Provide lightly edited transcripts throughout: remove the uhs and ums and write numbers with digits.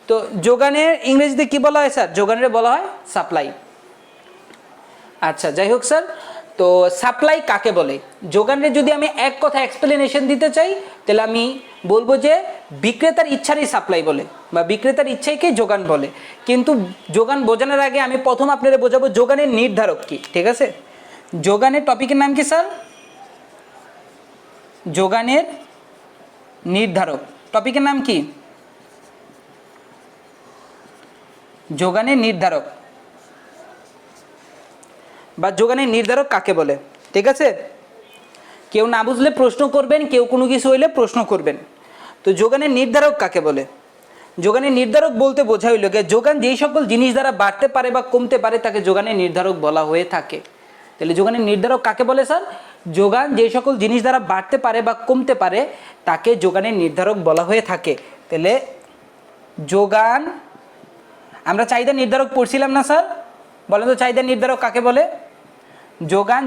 তো যোগানের ইংরেজিতে কি বলা হয় স্যার? যোগানের বলা হয় সাপ্লাই। আচ্ছা যাই হোক স্যার, তো সাপ্লাই কাকে বলে? যোগানের যদি আমি এক কথা এক্সপ্লেনেশন দিতে চাই তাহলে আমি বলবো যে বিক্রেতার ইচ্ছারই সাপ্লাই বলে, বা বিক্রেতার ইচ্ছাইকে যোগান বলে। কিন্তু যোগান বোঝানোর আগে আমি প্রথম আপনাদের বোঝাবো যোগানের নির্ধারক কি, ঠিক আছে? যোগানের টপিকের নাম কি স্যার? যোগানের নির্ধারক টপিকের নাম কি? যোগানের নির্ধারক বা যোগানের নির্ধারক কাকে বলে, ঠিক আছে? কেউ না বুঝলে প্রশ্ন করবেন, কেউ কোনো কিছু হইলে প্রশ্ন করবেন। তো যোগানের নির্ধারক কাকে বলে? যোগানের নির্ধারক বলতে বোঝা হইল যে যোগান যেই সকল জিনিস দ্বারা বাড়তে পারে বা কমতে পারে তাকে যোগানের নির্ধারক বলা হয়ে থাকে। তাহলে যোগানের নির্ধারক কাকে বলে স্যার? যোগান যে সকল জিনিস দ্বারা বাড়তে পারে বা কমতে পারে তাকে যোগানের নির্ধারক বলা হয়ে থাকে। তাহলে যোগান, আমরা চাহিদা নির্ধারক পড়ছিলাম না স্যার? বলেন তো চাহিদা নির্ধারক কাকে বলে? যোগান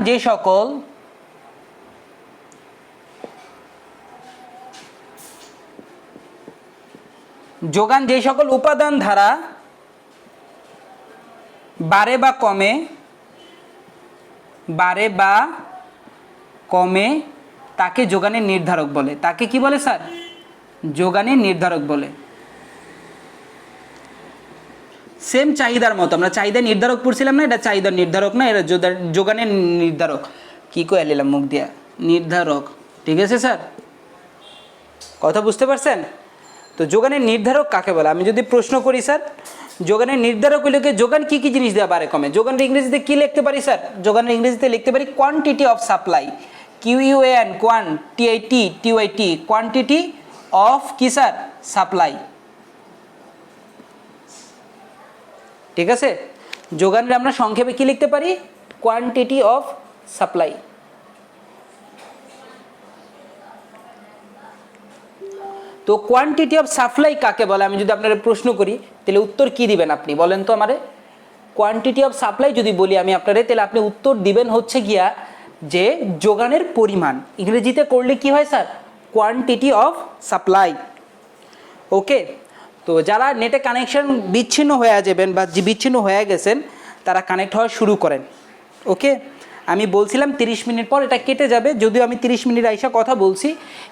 যে সকল উপাদান ধারা বাড়ে বা কমে তাকে যোগানের নির্ধারক বলে। তাকে কি বলে স্যার? যোগানের নির্ধারক বলে। সেম চাহিদার মতো, আমরা চাহিদা নির্ধারক পড়ছিলাম না? এটা চাহিদার নির্ধারক না, এটা যোগানের নির্ধারক। কি কয়ে নিলাম মুখ দিয়া? নির্ধারক, ঠিক আছে স্যার? কথা বুঝতে পারছেন? তো যোগানের নির্ধারক কাকে বলে? আমি যদি প্রশ্ন করি স্যার, যোগানের নির্ধারক হইল কি যোগান কি কি জিনিস দেওয়া বাড়ে কমে। যোগানের ইংরেজিতে কি লিখতে পারি স্যার? যোগানের ইংরেজিতে লিখতে পারি quantity of supply, QUAN, TIT, quantity of কি স্যার? সাপ্লাই, ঠিক আছে? যোগানের আমরা সংক্ষেপে কি লিখতে পারি? Quantity of supply. তো কোয়ান্টিটি অফ সাপ্লাই কাকে বলে আমি যদি আপনারা প্রশ্ন করি তাহলে উত্তর কি দিবেন আপনি বলেন তো আমারে? কোয়ান্টিটি অফ সাপ্লাই যদি বলি আমি আপনারে তাহলে আপনি উত্তর দিবেন হচ্ছে গিয়া যে যোগানের পরিমাণ। ইংরেজিতে করলে কি হয় sir? Quantity of supply. Okay, তো যারা নেটে কানেকশন বিচ্ছিন্ন হয়ে যাবেন বা বিচ্ছিন্ন হয়ে গেছেন তারা কানেক্ট হওয়া শুরু করেন। ওকে, আমি বলছিলাম 30 মিনিট পর এটা কেটে যাবে, যদিও আমি 30 মিনিট আইসা কথা বলছি,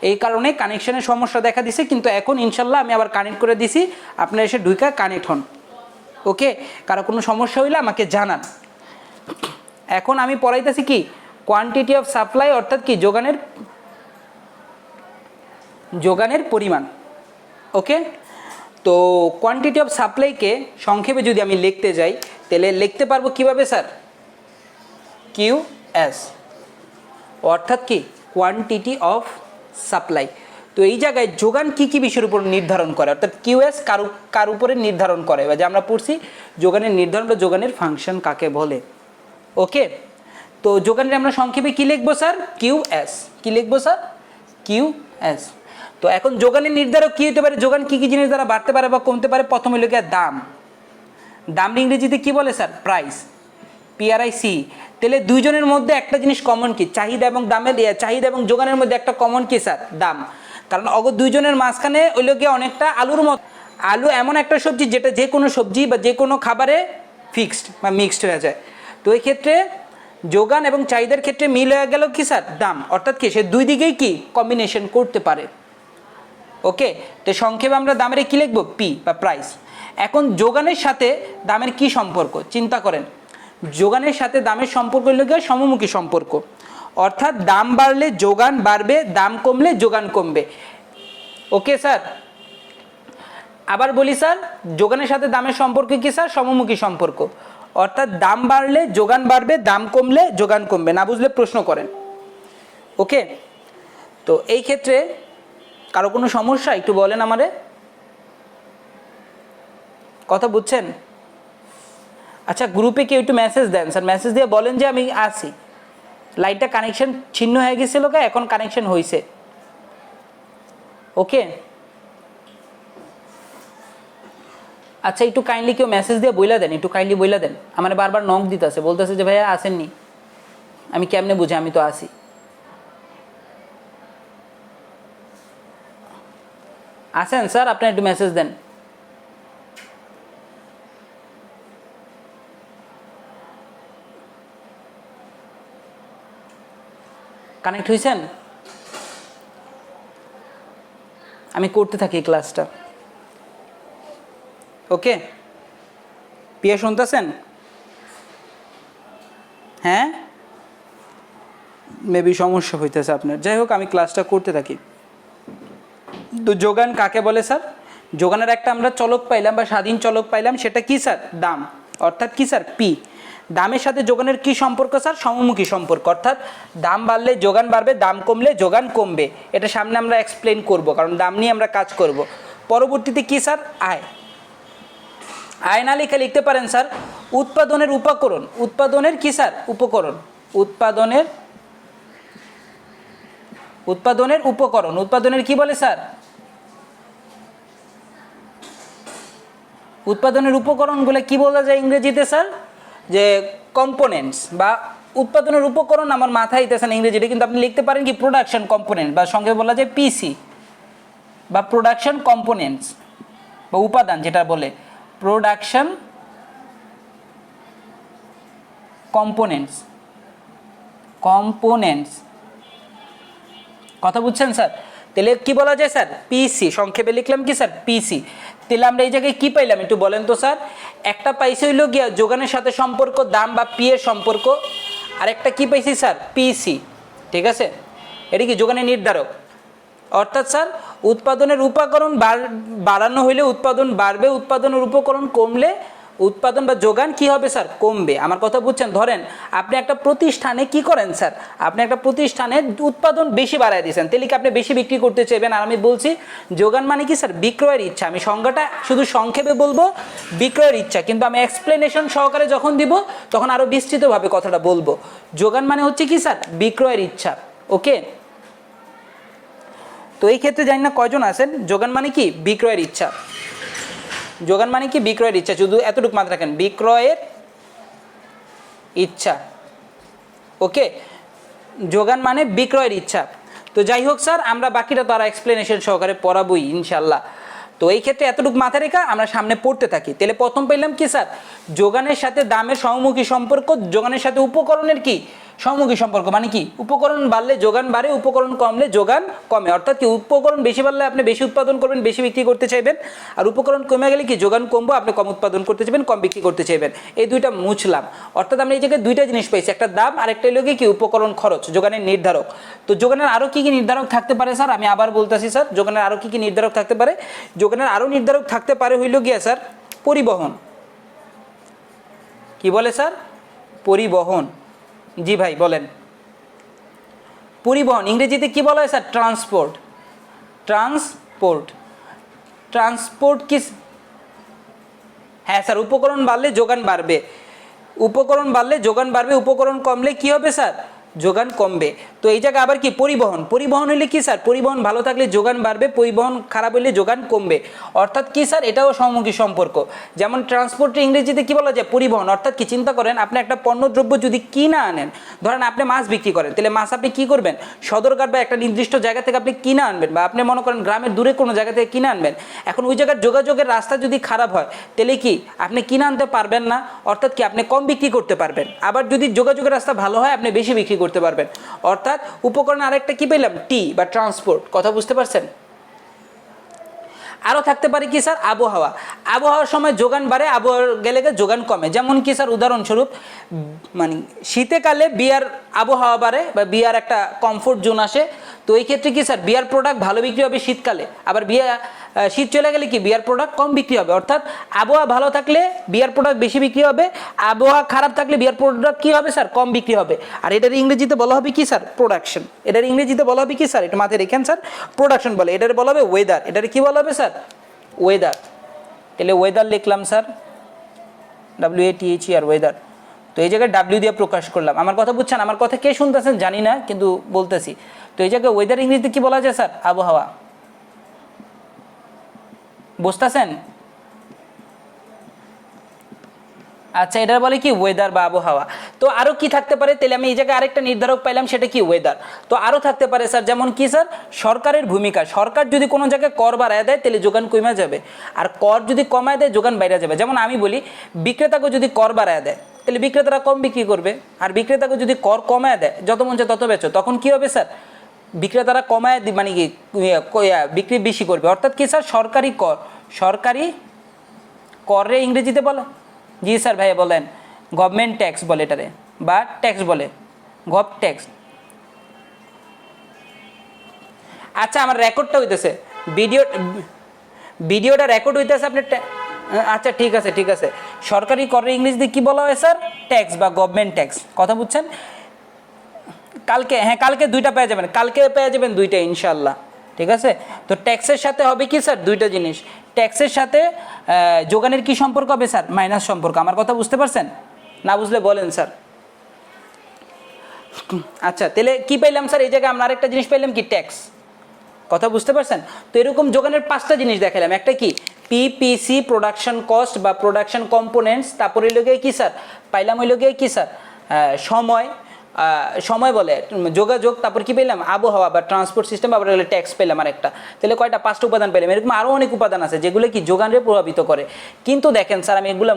এই কারণে কানেকশনের সমস্যা দেখা দিছে, কিন্তু এখন ইনশাল্লাহ আমি আবার কানেক্ট করে দিছি, আপনারা এসে ঢুকা কানেক্ট হন। ওকে, কারো কোনো সমস্যা হইলে আমাকে জানান। এখন আমি পড়াইতেছি কি? কোয়ান্টিটি অফ সাপ্লাই, অর্থাৎ কি যোগানের পরিমাণ। ওকে, তো কোয়ান্টিটি অফ সাপ্লাইকে সংক্ষেপে যদি আমি লিখতে যাই তাহলে লিখতে পারবো কিভাবে স্যার? QS, অর্থাৎ কি কোয়ান্টিটি অফ সাপ্লাই। তো এই জায়গায় যোগান কি কি বিষয়ের উপর নির্ধারণ করে, অর্থাৎ QS কার উপরে নির্ধারণ করে, বা যে আমরা পড়ছি যোগানের নির্ধারণ বা যোগানের ফাংশন কাকে বলে। ওকে, তো যোগানের আমরা সংক্ষেপে কি লিখবো স্যার? QS। কি লিখবো স্যার? QS। তো এখন যোগানের নির্ধারক কি হতে পারে? যোগান কি কি জিনিস দ্বারা বাড়তে পারে বা কমতে পারে? প্রথমে হলো গিয়ে দাম। দাম ইংরেজিতে কি বলে স্যার? Price, PRIC। তাহলে দুইজনের মধ্যে একটা জিনিস কমন কি? চাহিদা এবং দামের, চাহিদা এবং যোগানের মধ্যে একটা কমন কি স্যার? দাম। কারণ দুইজনের মাঝখানে হইল গিয়ে অনেকটা আলুর মতো। আলু এমন একটা সবজি যেটা যে কোনো সবজি বা যে কোনো খাবারে ফিক্সড বা মিক্সড হয়ে যায়। তো এই ক্ষেত্রে যোগান এবং চাহিদার ক্ষেত্রে মিল হয়ে গেল কি স্যার? দাম। অর্থাৎ কি সে দুই দিকেই কি কম্বিনেশন করতে পারে। ওকে, তো সংক্ষেপে আমরা দামের কি লিখবো? P বা প্রাইস। এখন যোগানের সাথে দামের কি সম্পর্ক চিন্তা করেন। যোগানের সাথে দামের সম্পর্ক হলো গিয়ে সমমুখী সম্পর্ক, অর্থাৎ দাম বাড়লে যোগান বাড়বে, দাম কমলে যোগান কমবে। ওকে স্যার, আবার বলি স্যার, যোগানের সাথে দামের সম্পর্ক কি স্যার? সমমুখী সম্পর্ক, অর্থাৎ দাম বাড়লে যোগান বাড়বে, দাম কমলে যোগান কমবে। না বুঝলে প্রশ্ন করেন। ওকে, তো এই ক্ষেত্রে কারো কোনো সমস্যা একটু বলেন আমারে, কথা বুঝছেন? আচ্ছা, গ্রুপে কেউ একটু মেসেজ দেন স্যার, মেসেজ দিয়ে বলেন যে আমি আছি। লাইটটা কানেকশন ছিন্ন হয়ে গেছিল, এখন কানেকশন হয়েছে। ওকে, আচ্ছা একটু কাইন্ডলি কেউ মেসেজ দিয়ে বইলা দেন, একটু কাইন্ডলি বইলা দেন। আমার বারবার নক দিতেছে, বলতেছে যে ভাইয়া আসেননি। আমি কেমনে বুঝি আমি তো আসি? আসেন স্যার, আপনি একটু মেসেজ দেন। কানেক্ট হয়েছেন? আমি করতে থাকি ক্লাসটা, ওকে? পিয়া শুনতেছেন? হ্যাঁ, মেবি সমস্যা হইতেছে আপনার। যাই হোক, আমি ক্লাসটা করতে থাকি। তো যোগান কাকে বলে স্যার? যোগানের একটা আমরা চলক পাইলাম বা স্বাধীন চলক পাইলাম, সেটা কি স্যার? দাম, অর্থাৎ কি স্যার? পি। দামের সাথে যোগানের কি সম্পর্ক স্যার? সমমুখী সম্পর্ক, অর্থাৎ দাম বাড়লে যোগান বাড়বে, দাম কমলে যোগান কমবে। এটা সামনে আমরা এক্সপ্লেন করব, কারণ দাম নিয়ে আমরা কাজ করব। পরবর্তীতে কি স্যার? আয়। আয় না লিখে লিখতে পারেন স্যার উৎপাদনের উপকরণ। উৎপাদনের কি স্যার? উপকরণ। উৎপাদনের উপকরণ। উৎপাদনের কি বলে স্যার? উৎপাদনের উপকরণগুলো কি বলা যায় ইংরেজিতে স্যার? যে কম্পোনেন্টস বা উৎপাদনের উপকরণ আমার মাথায় আইতেছে না ইংরেজিতে, কিন্তু আপনি লিখতে পারেন কি প্রোডাকশন কম্পোনেন্ট, বা সঙ্গে বলা যায় পিসি বা প্রোডাকশন কম্পোনেন্টস বা উপাদান, যেটা বলে প্রোডাকশন কম্পোনেন্টস। কথা বুঝছেন স্যার? তাহলে কি বলা যায় স্যার? পিসি। সংক্ষেপে লিখলাম কি স্যার? পিসি। তাহলে আমরা এই জায়গায় কি পাইলাম একটু বলেন তো স্যার? একটা পাইছি হইল গিয়া যোগানের সাথে সম্পর্ক দাম বা পি এর সম্পর্ক, আর একটা কি পাইছি স্যার? পিসি। ঠিক আছে, এটা কি যোগানের নির্ধারক। অর্থাৎ স্যার উৎপাদনের উপকরণ বাড়ানো হইলে উৎপাদন বাড়বে, উৎপাদনের উপকরণ কমলে উৎপাদন বা যোগান কি হবে স্যার? কমবে। আমার কথা বুঝছেন? ধরেন আপনি একটা প্রতিষ্ঠানে কি করেন স্যার? আপনি একটা প্রতিষ্ঠানে উৎপাদন বেশি বাড়ায় দিয়েছেন, তাহলে কি আপনি বেশি বিক্রি করতে চাইবেন। আর আমি বলছি যোগান মানে কি স্যার? বিক্রয়ের ইচ্ছা। আমি সংজ্ঞাটা শুধু সংক্ষেপে বলবো, বিক্রয়ের ইচ্ছা, কিন্তু আমি এক্সপ্লেনেশন সহকারে যখন দিব তখন আরও বিস্তৃতভাবে কথাটা বলবো। যোগান মানে হচ্ছে কি স্যার? বিক্রয়ের ইচ্ছা। ওকে, তো এই ক্ষেত্রে জানি না কয়জন আছেন। যোগান মানে কি? বিক্রয়ের ইচ্ছা। যোগান মানে কি? বিক্রয়ের ইচ্ছা। শুধু এতটুকু মাথায় রাখেন, বিক্রয়ের ইচ্ছা। ওকে, যোগান মানে বিক্রয়ের ইচ্ছা। তো যাই হোক স্যার, আমরা বাকিটা তো আর এক্সপ্লেনেশন সহকারে পড়াবই ইনশাল্লাহ। তো এই ক্ষেত্রে এতটুকু মাথায় রেখে আমরা সামনে পড়তে থাকি। তাহলে প্রথম পেলাম কি স্যার? যোগানের সাথে দামের সমমুখী সম্পর্ক, যোগানের সাথে উপকরণের কি সমমুখী সম্পর্ক। মানে কি? উপকরণ বাড়লে যোগান বাড়ে, উপকরণ কমলে যোগান কমে। অর্থাৎ কি উপকরণ বেশি বাড়লে আপনি বেশি উৎপাদন করবেন, বেশি বিক্রি করতে চাইবেন, আর উপকরণ কমে গেলে কি যোগান কমবো, আপনি কম উৎপাদন করতে চাইবেন, কম বিক্রি করতে চাইবেন। এই দুইটা মুছলাম। অর্থাৎ আমরা এই জায়গায় দুইটা জিনিস পাইছি, একটা দাম আর একটা হলো কি উপকরণ খরচ, যোগানের নির্ধারক। তো যোগানের আরও কি কি নির্ধারক থাকতে পারে স্যার? আমি আবার বলতেছি স্যার, যোগানের আরও কি কি নির্ধারক থাকতে পারে? যোগানের আরও নির্ধারক থাকতে পারে হইল গিয়া স্যার পরিবহন। কি বলে স্যার? পরিবহন। জি ভাই বলেন। পরিবহন ইংরেজিতে কি বলা হয় স্যার? ট্রান্সপোর্ট। ট্রান্সপোর্ট কি? হ্যাঁ স্যার, উপকরণ বাড়লে যোগান বাড়বে, উপকরণ বাড়লে যোগান বাড়বে, উপকরণ কমলে কি হবে স্যার? যোগান কমবে। তো এই জায়গায় আবার কি পরিবহন। পরিবহন হলে কি স্যার? পরিবহন ভালো থাকলে যোগান বাড়বে, পরিবহন খারাপ হলে যোগান কমবে। অর্থাৎ কি স্যার? এটাও সমমুখী সম্পর্ক। যেমন ট্রান্সপোর্টের ইংরেজিতে কি বলা যায়? পরিবহন। অর্থাৎ কি? চিন্তা করেন, আপনি একটা পণ্যদ্রব্য যদি কিনা আনেন, ধরেন আপনি মাছ বিক্রি করেন, তাহলে মাছ আপনি কি করবেন? সদরঘাট বা একটা নির্দিষ্ট জায়গা থেকে আপনি কিনা আনবেন, বা আপনি মনে করেন গ্রামের দূরে কোনো জায়গা থেকে কিনে আনবেন। এখন ওই জায়গার যোগাযোগের রাস্তা যদি খারাপ হয়, তাহলে কি আপনি কিনে আনতে পারবেন না। অর্থাৎ কি? আপনি কম বিক্রি করতে পারবেন। আবার যদি যোগাযোগের রাস্তা ভালো হয়, আপনি বেশি বিক্রি করতে পারবেন। অর্থাৎ উপকরণ আরেকটা কি পেলাম? টি বা ট্রান্সপোর্ট। কথা বুঝতে পারছেন? আরও থাকতে পারে কি স্যার? আবহাওয়া। আবহাওয়ার সময় যোগান বাড়ে, আবহাওয়া গেলে যোগান কমে। যেমন কি স্যার? উদাহরণস্বরূপ মানে শীতকালে বিয়ার আবহাওয়া বাড়ে বা বিয়ার একটা কমফোর্ট জোন আসে। তো এই ক্ষেত্রে কি স্যার? বিয়ার প্রোডাক্ট ভালো বিক্রি হবে শীতকালে, আবার শীত চলে গেলে কি বিয়ার প্রোডাক্ট কম বিক্রি হবে। অর্থাৎ আবহাওয়া ভালো থাকলে বিয়ার প্রোডাক্ট বেশি বিক্রি হবে, আবহাওয়া খারাপ থাকলে বিয়ার প্রোডাক্ট কি হবে স্যার? কম বিক্রি হবে। আর এটার ইংরেজিতে বলা হবে কি স্যার? প্রোডাকশন। এটার ইংরেজিতে বলা হবে কি স্যার? এটা মাথায় রেখেন স্যার, প্রোডাকশন বলে। এটার বলা হবে ওয়েদার। এটার কি বলা হবে স্যার? ওয়েদার। তাহলে ওয়েদার লিখলাম স্যার, WATHER ওয়েদার। তো এই জায়গায় ডাব্লিউ দিয়ে প্রকাশ করলাম। আমার কথা বুঝছেন? আমার কথা কে শুনতেছেন জানি না, কিন্তু বলতেছি। তো এই জায়গায় ওয়েদার ইংরেজিতে কি বলা যায় স্যার? আবহাওয়া। বুঝতেছেন? আচ্ছা, এটার বলে কি? ওয়েদার বা আবহাওয়া। তো আরও কি থাকতে পারে? তাহলে আমি এই জায়গায় আরেকটা নির্ধারক পাইলাম, সেটা কি? ওয়েদার। তো আরও থাকতে পারে স্যার, যেমন কি স্যার? সরকারের ভূমিকা। সরকার যদি কোনো জায়গায় কর বাড়ায় দেয়, তাহলে যোগান কমে যাবে, আর কর যদি কমায় দেয় যোগান বাইরে যাবে। যেমন আমি বলি, বিক্রেতাকে যদি কর বাড়ায় দেয়, তাহলে বিক্রেতারা কম বিক্রি করবে, আর বিক্রেতাকে যদি কর কমায় দেয়, যত মন চায় তত বেচো, তখন কি হবে স্যার? বিক্রেতারা কমায় মানে কি বিক্রি বেশি করবে। অর্থাৎ কি স্যার? সরকারি কর, সরকারি করে ইংরেজিতে বলে? জি স্যার ভাইয়া বলেন। গভর্নমেন্ট ট্যাক্স বলে এটারে, বা ট্যাক্স বলে, গভ ট্যাক্স। আচ্ছা আমার রেকর্ডটা হইতেছে, ভিডিওটা রেকর্ড হইতেছে আপনি। আচ্ছা ঠিক আছে ঠিক আছে, সরকারি করের ইংরেজিতে কি বলা হয় স্যার? ট্যাক্স বা গভর্নমেন্ট ট্যাক্স। কথা বুঝছেন? কালকে, হ্যাঁ কালকে দুইটা পেয়ে যাবেন, কালকে পেয়ে যাবেন দুইটা ইনশাল্লাহ। ঠিক আছে, তো ট্যাক্সের সাথে হবে কি স্যার? দুইটা জিনিস। ট্যাক্সের সাথে যোগানের কি সম্পর্ক হবে স্যার? মাইনাস সম্পর্ক। আমার কথা বুঝতে পারছেন? না বুঝলে বলেন স্যার। আচ্ছা তাহলে কি পাইলাম স্যার এই জায়গায়? আমরা আরেকটা জিনিস পাইলাম কি? ট্যাক্স। কথা বুঝতে পারছেন? তো এরকম যোগানের 5টা জিনিস দেখালাম। একটা কি? পিপিসি, প্রোডাকশন কস্ট বা প্রোডাকশন কম্পোনেন্টস। তারপরে হইল গিয়ে কি স্যার? পাইলাম হইল গিয়ে কি স্যার? সময়, সময় বলে যোগাযোগ। তারপর কি পেলাম? আবহাওয়া বা ট্রান্সপোর্ট সিস্টেম। আবার হলে ট্যাক্স পেলাম আরেকটা। তাহলে কয়টা? 5টা উপাদান পেলাম। এরকম আরও অনেক উপাদান আছে যেগুলো কি যোগানকে প্রভাবিত করে। কিন্তু দেখেন স্যার আমি এগুলো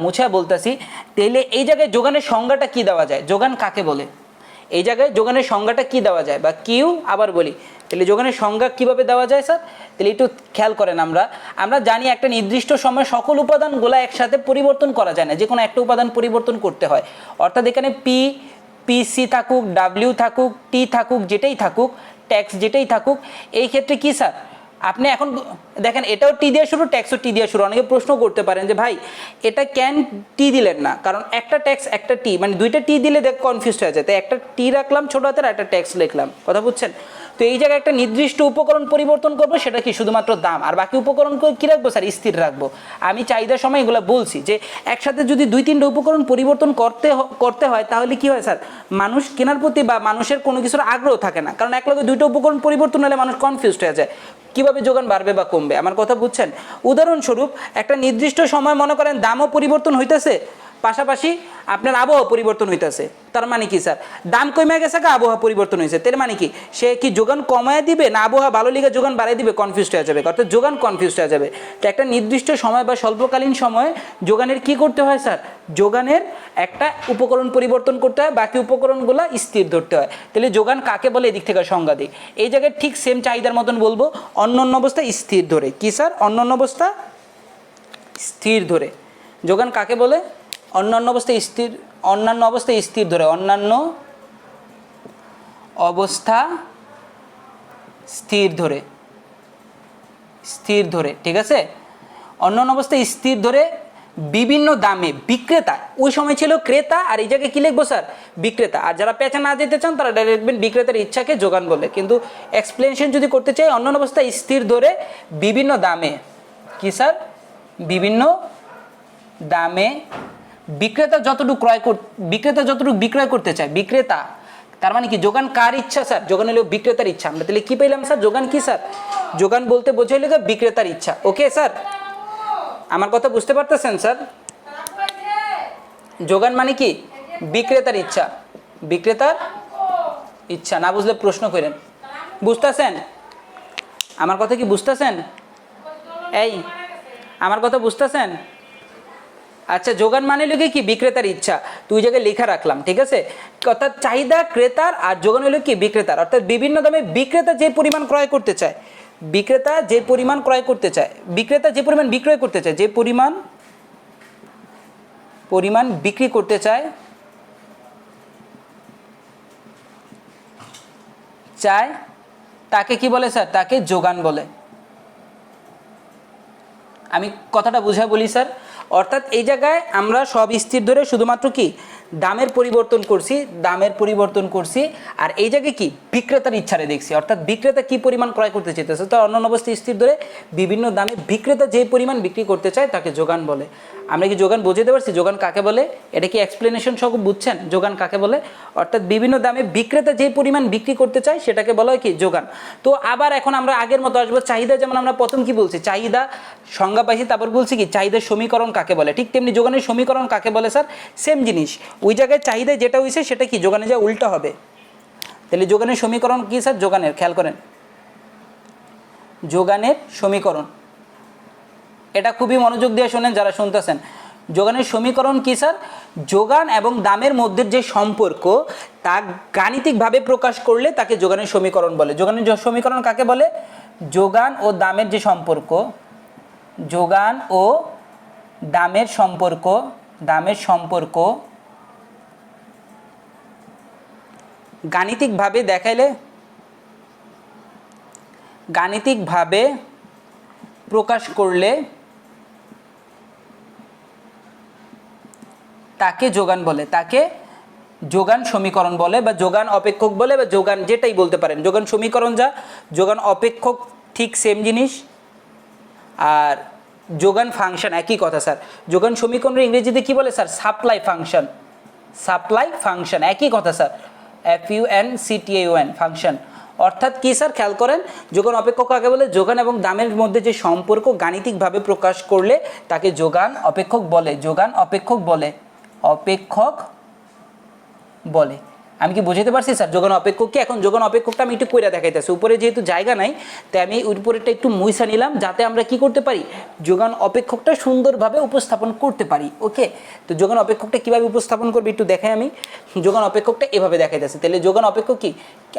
মুছে বলতেছি। তাহলে এই জায়গায় যোগানের সংজ্ঞাটা কি দেওয়া যায়? যোগান কাকে বলে? এই জায়গায় যোগানের সংজ্ঞাটা কি দেওয়া যায়? বা কিউ আবার বলি, তাহলে যোগানের সংজ্ঞা কিভাবে দেওয়া যায় স্যার? তাহলে একটু খেয়াল করেন। আমরা জানি একটা নির্দিষ্ট সময় সকল উপাদানগুলো একসাথে পরিবর্তন করা যায় না, যে কোনো একটা উপাদান পরিবর্তন করতে হয়। অর্থাৎ এখানে পিসি থাকুক, ডাব্লিউ থাকুক, টি থাকুক, যেটাই থাকুক, ট্যাক্স যেটাই থাকুক, এই ক্ষেত্রে কি স্যার? আপনি এখন দেখেন এটাও টি দিয়ে শুরু, ট্যাক্সও টি দিয়ে শুরু। অনেকে প্রশ্ন করতে পারেন যে ভাই এটা কেন টি দিলেন না? কারণ একটা ট্যাক্স একটা টি, মানে দুইটা টি দিলে দেখ কনফিউজ হয়ে যায়, তাই একটা টি রাখলাম ছোটো হাতের, একটা ট্যাক্স লিখলাম। কথা বুঝছেন? তো এই জায়গায় একটা নির্দিষ্ট উপকরণ পরিবর্তন করবো, সেটা কি? শুধুমাত্র দাম। আর বাকি উপকরণ কী রাখবো স্যার? স্থির রাখবো। আমি চাহিদার সময় এগুলো বলছি যে একসাথে যদি 2-3টা উপকরণ পরিবর্তন করতে হয় তাহলে কি হয় স্যার? মানুষ কেনার প্রতি বা মানুষের কোনো কিছুর আগ্রহ থাকে না, কারণ একলগে 2টা উপকরণ পরিবর্তন হলে মানুষ কনফিউজড হয়ে যায় কিভাবে যোগান বাড়বে বা কমবে। আমার কথা বুঝছেন? উদাহরণস্বরূপ একটা নির্দিষ্ট সময় মনে করেন দামও পরিবর্তন হইতেছে, পাশাপাশি আপনার আবহাওয়া পরিবর্তন হইতেছে। তার মানে কি স্যার? দাম কমে গেছে, আবহাওয়া পরিবর্তন হয়েছে, তার মানে কি সে কি যোগান কমায় দিবে না আবহাওয়া ভালো লিগে যোগান বাড়াই দিবে? কনফিউজড হয়ে যাবে, অর্থাৎ যোগান কনফিউজড হয়ে যাবে। তো একটা নির্দিষ্ট সময় বা স্বল্পকালীন সময়ে যোগানের কি করতে হয় স্যার? যোগানের একটা উপকরণ পরিবর্তন করতে হয়, বাকি উপকরণগুলো স্থির ধরতে হয়। তাহলে যোগান কাকে বলে এদিক থেকে সংজ্ঞা দিই। এই জায়গায় ঠিক সেম চাহিদার মতন বলবো, অন্যান্য অবস্থা স্থির ধরে। কি স্যার? অন্যান্য অবস্থা স্থির ধরে। যোগান কাকে বলে? অন্যান্য অবস্থা স্থির, অন্যান্য অবস্থা স্থির ধরে, অন্যান্য অবস্থা স্থির ধরে, স্থির ধরে। ঠিক আছে, অন্যান্য অবস্থা স্থির ধরে বিভিন্ন দামে বিক্রেতা, ওই সময় ছিল ক্রেতা, আর এই জায়গায় কি লিখবো স্যার? বিক্রেতা। আর যারা পেঁচা না যেতে চান তারা ডাইরেক্ট লিখবেন বিক্রেতার ইচ্ছাকে যোগান বলে। কিন্তু এক্সপ্লেনেশন যদি করতে চাই, অন্যান্য অবস্থা স্থির ধরে বিভিন্ন দামে। কি স্যার? বিভিন্ন দামে বিক্রেতা যতটুকু বিক্রয় করতে চায়, বিক্রেতা, তার মানে কি যোগান কার ইচ্ছা স্যার? যোগান হলো বিক্রেতার ইচ্ছা। আমরা তাহলে কি পেলাম স্যার? যোগান কি স্যার? যোগান বলতে বোঝাইলে বিক্রেতার ইচ্ছা। ওকে স্যার, আমার কথা বুঝতে পারতেছেন স্যার? যোগান মানে কি? বিক্রেতার ইচ্ছা, বিক্রেতার ইচ্ছা। না বুঝলে প্রশ্ন করেন। বুঝতেছেন আমার কথা? কি বুঝতেছেন? এই আমার কথা বুঝতেছেন? আচ্ছা, যোগান মানে লোকে কি? বিক্রেতার ইচ্ছা। তুই জায়গায় লেখা রাখলাম, ঠিক আছে? অর্থাৎ চাহিদা ক্রেতার, আর যোগান হলো কি? বিক্রেতার। অর্থাৎ বিভিন্ন দামে বিক্রেতা যে পরিমাণ ক্রয় করতে চায়, বিক্রেতা যে পরিমাণ ক্রয় করতে চায়, বিক্রেতা যে পরিমাণ বিক্রয় করতে চায়, যে পরিমাণ বিক্রি করতে চায় তাকে কি বলে স্যার? তাকে যোগান বলে। আমি কথাটা বুঝাই বলি স্যার। অর্থাৎ এই জায়গায় আমরা সব স্থির ধরে শুধুমাত্র কি দামের পরিবর্তন করছি, আর এই জায়গায় কি বিক্রেতার ইচ্ছারে দেখছি। অর্থাৎ বিক্রেতা কি পরিমাণ ক্রয় করতে চাইতেছে, তো অন্যান্য অবস্থায় স্থির ধরে বিভিন্ন দামে বিক্রেতা যে পরিমাণ বিক্রি করতে চায় তাকে যোগান বলে। আমরা কি যোগান বুঝতে পারছি? যোগান কাকে বলে? এটা কি এক্সপ্লেনেশন সব বুঝছেন? যোগান কাকে বলে? অর্থাৎ বিভিন্ন দামে বিক্রেতা যে পরিমাণ বিক্রি করতে চায় সেটাকে বলা হয় কি? যোগান। তো আবার এখন আমরা আগের মতো আসবো। চাহিদা, যেমন আমরা প্রথম কি বলছি? চাহিদা সংজ্ঞা পাইছি, তারপর বলছি কি চাহিদার সমীকরণ কাকে বলে। ঠিক তেমনি যোগানের সমীকরণ কাকে বলে স্যার? সেম জিনিস। ওই জায়গায় চাহিদা যেটা হয়েছে সেটা কি যোগানে যা উল্টা হবে। তাহলে যোগানের সমীকরণ কি স্যার? যোগানের, খেয়াল করেন, যোগানের সমীকরণ, এটা খুবই মনোযোগ দিয়ে শোনেন যারা শুনতেছেন। যোগানের সমীকরণ কি স্যার? যোগান এবং দামের মধ্যে যে সম্পর্ক তা গাণিতিকভাবে প্রকাশ করলে তাকে যোগানের সমীকরণ বলে। যোগানের সমীকরণ কাকে বলে? যোগান ও দামের যে সম্পর্ক, যোগান ও দামের সম্পর্ক, দামের সম্পর্ক গাণিতিকভাবে দেখাইলে, গাণিতিকভাবে প্রকাশ করলে তাকে যোগান বলে, তাকে যোগান সমীকরণ বলে বা যোগান অপেক্ষক বলে বা যোগান যেটাই বলতে পারেন। যোগান সমীকরণ যা, যোগান অপেক্ষক ঠিক সেম জিনিস, আর যোগান ফাংশন একই কথা স্যার। যোগান সমীকরণের ইংরেজিতে কি বলে sir? Supply function, supply function একই কথা স্যার, FUNCTION ফাংশন। অর্থাৎ কি স্যার? খেয়াল করেন, যোগান অপেক্ষক কাকে বলে? যোগান এবং দামের মধ্যে যে সম্পর্ক গাণিতিকভাবে প্রকাশ করলে তাকে যোগান অপেক্ষক বলে, যোগান অপেক্ষক বলে, অপেক্ষক বলে। আমি কি বুঝাতে পারছি স্যার যোগান অপেক্ষক কি? এখন যোগান অপেক্ষকটা আমি একটু কইরা দেখাইতেছি, উপরে যেহেতু জায়গা নাই তাই আমি উপরেরটা একটু মুইসা নিলাম, যাতে আমরা কি করতে পারি, যোগান অপেক্ষকটা সুন্দরভাবে উপস্থাপন করতে পারি। ওকে, তো যোগান অপেক্ষকটা কিভাবে উপস্থাপন করবে একটু দেখাই আমি। যোগান অপেক্ষকটা এভাবে দেখাইতেছি। তাহলে যোগান অপেক্ষক কি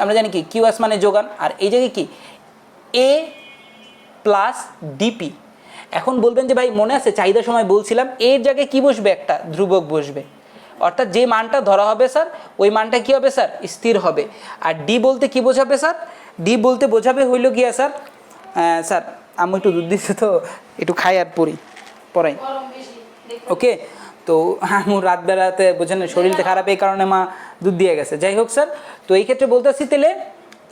আমরা জানি, কি কিউএস মানে যোগান, আর এই জায়গায় কি এ প্লাস ডিপি। এখন বলবেন যে ভাই মনে আছে চাহিদার সময় বলছিলাম এর জায়গায় কি বসবে? একটা ধ্রুবক বসবে, অর্থাৎ যে মানটা ধরা হবে স্যার ওই মানটা কি হবে স্যার? স্থির হবে। আর ডি বলতে কি বোঝাবে স্যার? ডি বলতে বোঝাবে হইল গিয়া স্যার, স্যার আমি একটু দুধ দিচ্ছি তো একটু খাই আর পড়াই। ওকে, তো আমি রাত বেড়াতে বোঝেন শরীরটা খারাপ, এই কারণে মা দুধ দিয়ে গেছে। যাই হোক স্যার, তো এই ক্ষেত্রে বলতেছি তাহলে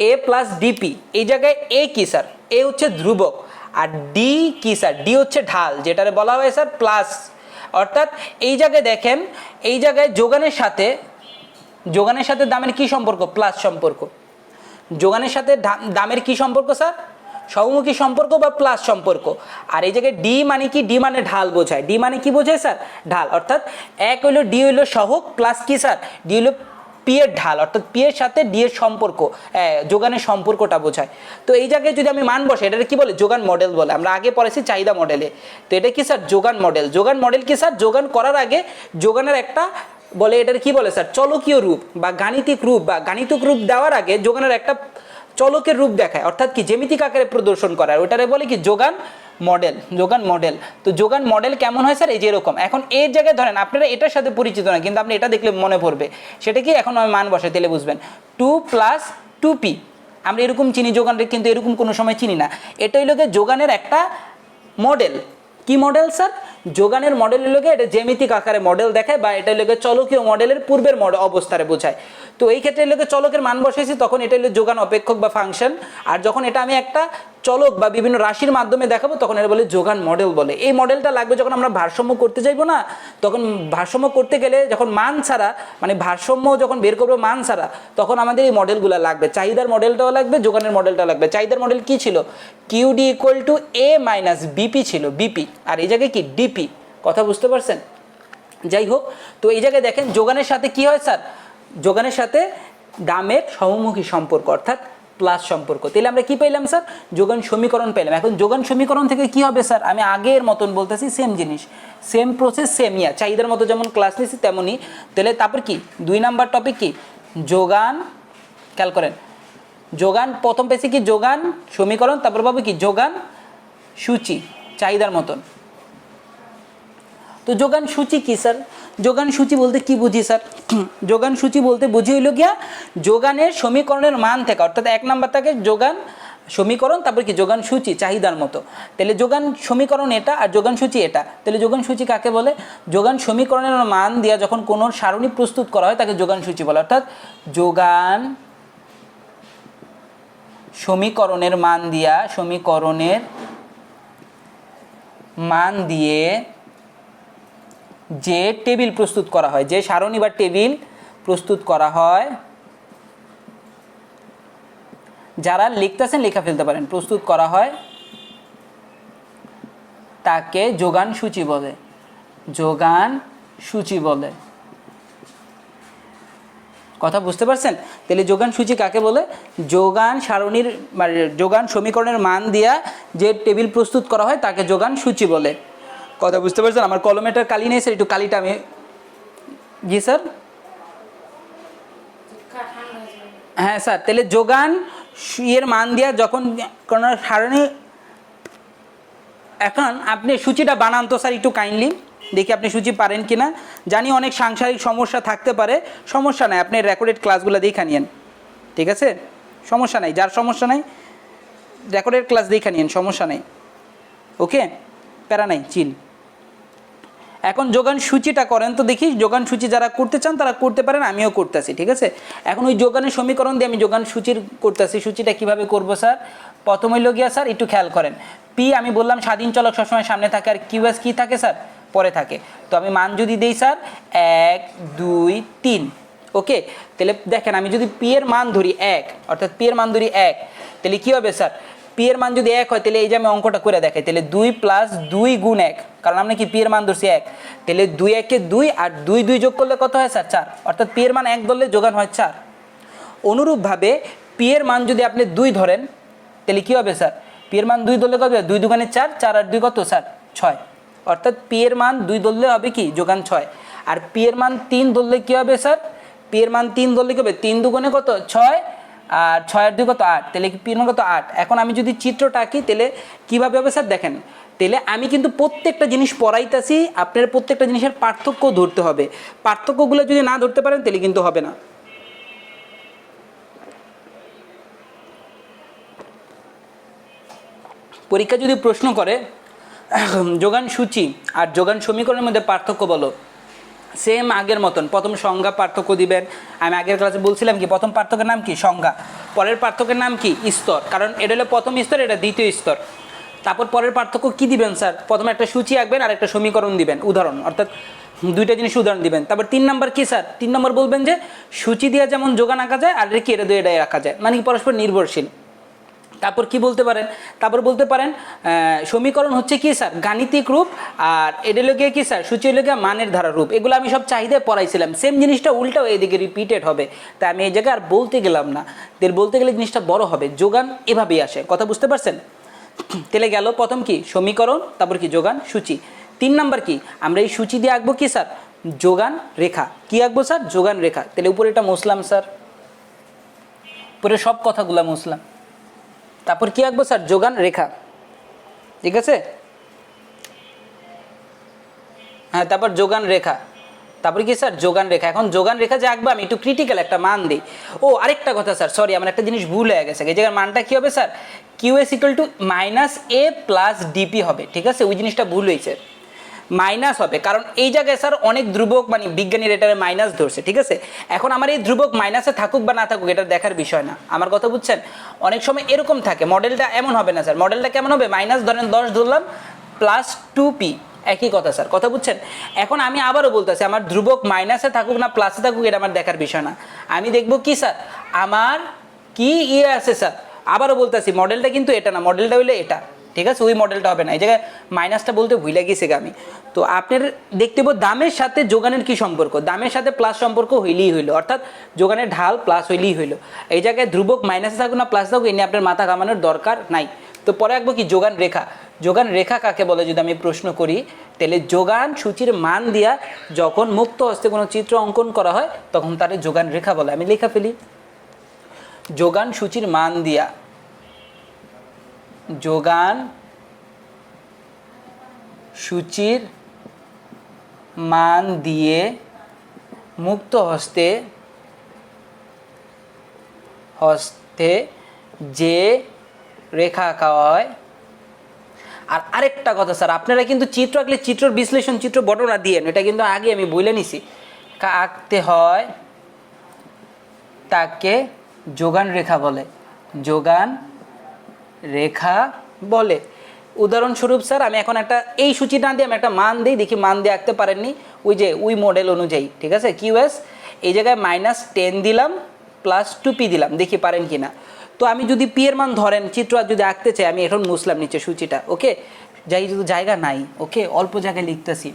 এ প্লাস ডিপি, এই জায়গায় এ কি স্যার? এ হচ্ছে ধ্রুবক, আর ডি কি স্যার? ডি হচ্ছে ঢাল, যেটারে বলা হয় স্যার প্লাস। অর্থাৎ এই জায়গায় দেখেন, এই জায়গায় যোগানের সাথে দামের কি সম্পর্ক? প্লাস সম্পর্ক। যোগানের সাথে দামের কি সম্পর্ক স্যার? সমমুখী সম্পর্ক বা প্লাস সম্পর্ক। আর এই জায়গায় ডি মানে কি? ডি মানে ঢাল বোঝায়। ডি মানে কি বোঝায় স্যার? ঢাল। অর্থাৎ এক হইলো ডি হইলো সহগ, প্লাস কি স্যার? ডি হইলো পি এর ঢাল, অর্থাৎ পি এর সাথে ডি এর সম্পর্ক, যোগানের সম্পর্কটা বোঝায়। তো এই জায়গায় যদি আমি মান বসে, এটা কি বলে? যোগান মডেল বলে। আমরা আগে পড়েছি চাহিদা মডেলে। তো এটা কি স্যার? যোগান মডেল। যোগান মডেল কি স্যার? যোগান করার আগে যোগানের একটা বলে, এটার কি বলে স্যার? চলকীয় রূপ বা গাণিতিক রূপ, বা গাণিতিক রূপ দেওয়ার আগে যোগানের একটা চলকের রূপ দেখায়, অর্থাৎ কি জ্যামিতিক আকারে প্রদর্শন করা, ওটারে বলে কি? যোগান মডেল। যোগান মডেল। তো যোগান মডেল কেমন হয় স্যার? এই যে এরকম। এখন এর জায়গায় ধরেন আপনারা এটার সাথে পরিচিত না, কিন্তু আপনি এটা দেখলে মনে পড়বে। সেটা কি? এখন আমি মান বসাই তাহলে বুঝবেন। 2 + 2p আমরা এরকম চিনি যোগানের, কিন্তু এরকম কোনো সময় চিনি না। এটা হইল গিয়ে যোগানের একটা মডেল। কি মডেল স্যার? যোগানের মডেল হইল গিয়ে এটা জ্যামিতিক আকারে মডেল দেখায়, বা এটা হইল গিয়ে চলকীয় মডেলের পূর্বের অবস্থারে বোঝায়। তো এই ক্ষেত্রে হইল গিয়ে চলকের মান বসাইছি, তখন এটা হইলো যোগান অপেক্ষক বা ফাংশন। আর যখন এটা আমি একটা চলক বা বিভিন্ন রাশির মাধ্যমে দেখাবো তখন এটা বলে যোগান মডেল বলে। এই মডেলটা লাগবে যখন আমরা ভারসাম্য করতে যাইবো না, তখন ভারসাম্য করতে গেলে যখন মান ছাড়া, মানে ভারসাম্য যখন বের করবো মান ছাড়া, তখন আমাদের এই মডেলগুলো লাগবে। চাহিদার মডেলটাও লাগবে, যোগানের মডেলটাও লাগবে। চাহিদার মডেল কি ছিল? কিউডি = এ মাইনাস বিপি ছিল, বিপি। আর এই জায়গায় কি? ডিপি। কথা বুঝতে পারছেন? যাই হোক, তো এই জায়গায় দেখেন যোগানের সাথে কি হয় স্যার? যোগানের সাথে দামের সমমুখী সম্পর্ক, অর্থাৎ প্লাস সম্পর্ক। তাহলে আমরা কি পেলাম স্যার? যোগান সমীকরণ পেলাম। এখন যোগান সমীকরণ থেকে কি হবে স্যার? আমি আগের মতন বলতেছি, সেম জিনিস, সেম প্রসেস, সেম ইয়া, চাহিদার মতো যেমন ক্লাস নিছি তেমনই। তাহলে তারপর কি 2 নাম্বার টপিক কি? যোগান। খেয়াল করেন, যোগান প্রথম পেয়েছি কি? যোগান সমীকরণ, তারপর পাবো কি? যোগান সূচি, চাহিদার মতন। তো যোগান সূচি কি স্যার? যোগান সূচি বলতে কি বুঝি স্যার? যোগান সূচি বলতে বুঝি হইল গিয়া যোগানের সমীকরণের মান থেকে, অর্থাৎ 1 নাম্বার থাকে যোগান সমীকরণ, তারপর কি? যোগান সূচি, চাহিদার মতো। তাহলে যোগান সমীকরণ এটা আর যোগান সূচি এটা। তাহলে যোগান সূচি কাকে বলে? যোগান সমীকরণের মান দিয়া যখন কোনো সারণী প্রস্তুত করা হয় তাকে যোগান সূচি বলে। অর্থাৎ যোগান সমীকরণের মান দিয়া, সমীকরণের মান দিয়ে যে টেবিল প্রস্তুত করা হয়, যে সারণী বা টেবিল প্রস্তুত করা হয়, যারা লিখতেছেন লেখা ফেলতে পারেন, প্রস্তুত করা হয় তাকে যোগান সূচি বলে। যোগান সূচি বলে। কথা বুঝতে পারছেন? তাহলে যোগান সূচি কাকে বলে? যোগান সারণীর মানে যোগান সমীকরণের মান দিয়া যে টেবিল প্রস্তুত করা হয় তাকে যোগান সূচি বলে। কথা বুঝতে পারছেন? আমার কলমেটার কালি নেই স্যার, একটু কালিটা আমি, জি স্যার, হ্যাঁ স্যার। তাহলে যোগান এর মান দেওয়া যখন কোনো সারণী, এখন আপনি সূচিটা বানান তো স্যার একটু কাইন্ডলি, দেখি আপনি সূচি পারেন কি না। জানি অনেক সাংসারিক সমস্যা থাকতে পারে, সমস্যা নাই, আপনি রেকর্ডেড ক্লাসগুলো দেখে নিয়েন, ঠিক আছে, সমস্যা নাই, যার সমস্যা নাই রেকর্ডেড ক্লাস দেখে নিয়েন, সমস্যা নেই, ওকে, প্যারা নাই, চিল। এখন যোগান সূচিটা করেন তো দেখি, যোগান সূচি যারা করতে চান তারা করতে পারেন, আমিও করতেছি, ঠিক আছে। এখন ওই যোগানের সমীকরণ দিয়ে আমি যোগান সূচির করতেছি। সূচিটা কিভাবে করব স্যার? প্রথম হইল গিয়া স্যার একটু খেয়াল করেন, পি আমি বললাম স্বাধীন চলক সবসময় সামনে থাকে, আর কিউএস কী থাকে স্যার? পরে থাকে। তো আমি মান যদি দিই স্যার 1 2 3, ওকে, তাহলে দেখেন আমি যদি পি এর মান ধরি 1, অর্থাৎ পি এর মান ধরি 1, তাহলে কী হবে স্যার? পি এর মান যদি 1 হয় তাহলে এই যে আমি অঙ্কটা করে দেখাই, তাহলে 2 + 2 × 1, কারণ আমরা কি পি এর মান ধরছি 1, তাহলে 2 1 2 আর 2 2 যোগ করলে কত হয় স্যার? 4, অর্থাৎ পি এর মান 1 ধরলে যোগান হয় 4। অনুরূপভাবে পি এর মান যদি আপনি 2 ধরেন তাহলে কী হবে স্যার? পি এর মান 2 ধরলে কত হবে? 2 2 4, 4 আর 2 কত স্যার? 6, অর্থাৎ পি এর মান 2 ধরলে হবে কি? যোগান 6। আর পি এর মান 3 ধরলে কী হবে স্যার? পি এর মান 3 ধরলে কী হবে? 3 2 কত? 6, আর 6 আর 2 কত? 8, তাহলে পি এর মান কত? 8। এখন আমি যদি চিত্রটা আঁকি তাহলে কীভাবে হবে স্যার? দেখেন, তাহলে আমি কিন্তু প্রত্যেকটা জিনিস পড়াইতেছি, আপনার প্রত্যেকটা জিনিসের পার্থক্য ধরতে হবে। পার্থক্যগুলো যদি না ধরতে পারেন তাহলে কিন্তু হবে না। পরীক্ষা যদি প্রশ্ন করে যোগান সূচি আর যোগান সমীকরণের মধ্যে পার্থক্য বলো, সেম আগের মতন প্রথম সংজ্ঞা পার্থক্য দিবেন। আমি আগের ক্লাসে বলছিলাম কি, প্রথম পার্থক্যের নাম কি? সংজ্ঞা। পরের পার্থক্যের নাম কি? স্তর, কারণ এটা হলো প্রথম স্তর, এটা দ্বিতীয় স্তর। তারপর পরের পার্থক্য কি দিবেন স্যার? প্রথমে একটা সূচি আঁকবেন আর একটা সমীকরণ দিবেন, উদাহরণ, অর্থাৎ দুইটা জিনিস উদাহরণ দিবেন। তারপর 3 নম্বর কি স্যার? 3 নম্বর বলবেন যে সূচি দিয়ে যেমন যোগান আঁকা যায় আর কি এটা দিয়ে রাখা যায়, মানে কি পরস্পর নির্ভরশীল। তারপর কি বলতে পারেন? তারপর বলতে পারেন সমীকরণ হচ্ছে কি স্যার? গাণিতিক রূপ, আর এটা লোকে কি স্যার? সূচি লোকে মানের ধারা রূপ। এগুলো আমি সব চাহিদায় পড়াইছিলাম, সেম জিনিসটা উল্টাও এইদিকে রিপিটেড হবে, তাই আমি এই জায়গায় আর বলতে গেলাম না। বলতে গেলে জিনিসটা বড় হবে। যোগান এভাবেই আসে, কথা বুঝতে পারছেন? তাহলে গেল প্রথম কি? সমীকরণ, তারপর কি? যোগান সূচি। 3 নাম্বার কি? আমরা এই সূচি দিয়ে আঁকবো কি স্যার? যোগান রেখা। কি আঁকবো স্যার? যোগান রেখা। তাহলে উপরে এটা মুছলাম স্যার, উপরে সব কথাগুলো মুছলাম। তারপর কি আঁকবো স্যার? যোগান রেখা, ঠিক আছে, হ্যাঁ। তারপর যোগান রেখা, তারপরে কি স্যার? যোগান রেখা। এখন যোগান রেখা যে আঁকবো আমি একটু ক্রিটিক্যাল একটা মান দিই। ও আরেকটা কথা স্যার, সরি, আমার একটা জিনিস ভুল হয়ে গেছে। এই জায়গার মানটা কি হবে স্যার? কিউএস = -a + ডিপি হবে, ঠিক আছে, ওই জিনিসটা ভুল হয়েছে, মাইনাস হবে, কারণ এই জায়গায় স্যার অনেক ধ্রুবক, মানে বিজ্ঞানীর এটারে মাইনাস ধরছে, ঠিক আছে। এখন আমার এই ধ্রুবক মাইনাসে থাকুক বা না থাকুক এটা দেখার বিষয় না, আমার কথা বুঝছেন? অনেক সময় এরকম থাকে, মডেলটা এমন হবে না স্যার। মডেলটা কেমন হবে? মাইনাস ধরেন 10 ধরলাম, +2p, একই কথা স্যার, কথা বুঝছেন? এখন আমি আবারও বলতেছি, আমার ধ্রুবক মাইনাসে থাকুক না প্লাসে থাকুক এটা আমার দেখার বিষয় না। আমি দেখবো কি স্যার? আমার কি আছে স্যার? আবারও বলতেছি, মডেলটা কিন্তু এটা না, মডেলটা হইলে এটা, ঠিক আছে, ওই মডেলটা হবে না। এই জায়গায় মাইনাসটা বলতে ভুলে গেছি আমি। তো আপনার দেখতে পাবো দামের সাথে যোগানের কি সম্পর্ক? দামের সাথে প্লাস সম্পর্ক হইলেই হইলো, অর্থাৎ যোগানের ঢাল প্লাস হইলেই হইলো। এই জায়গায় ধ্রুবক মাইনাসে থাকুক না প্লাস থাকুক, এ নিয়ে আপনার মাথা ঘামানোর দরকার নাই। তো পরে আঁকবো কি? যোগান রেখা। যোগান রেখা কাকে বলে যদি আমি প্রশ্ন করি, তাহলে যোগান সূচির মান দিয়া যখন মুক্ত হস্তে কোনো চিত্র অঙ্কন করা হয় তখন তার যোগান রেখা বলে। আমি লেখা ফেলি, যোগান সূচির মান দিয়া, যোগান সূচির মান দিয়ে মুক্ত হস্তে যে রেখা আঁকা হয়। আর আরেকটা কথা স্যার, আপনারা কিন্তু চিত্র আঁকলে চিত্র বিশ্লেষণ, চিত্র বর্ণনা দিয়ে, এটা কিন্তু আগে আমি বলে নিছি, আঁকতে হয় তাকে যোগান রেখা বলে, যোগান রেখা বলে। উদাহরণস্বরূপ স্যার, আমি এখন একটা এই সূচি না দিয়ে আমি একটা মান দিই, দেখি মান দিয়ে আঁকতে পারেননি, ওই যে ওই মডেল অনুযায়ী, ঠিক আছে। কিউএস এই জায়গায় -10 দিলাম, +2p দিলাম, দেখি পারেন কি না। তো আমি যদি পি এর মান ধরেন, চিত্র আর যদি আঁকতে চাই, আমি এখন মুছলাম নিচে সূচিটা, ওকে, যাই যদি জায়গা নাই, ওকে, অল্প জায়গায় লিখতেছি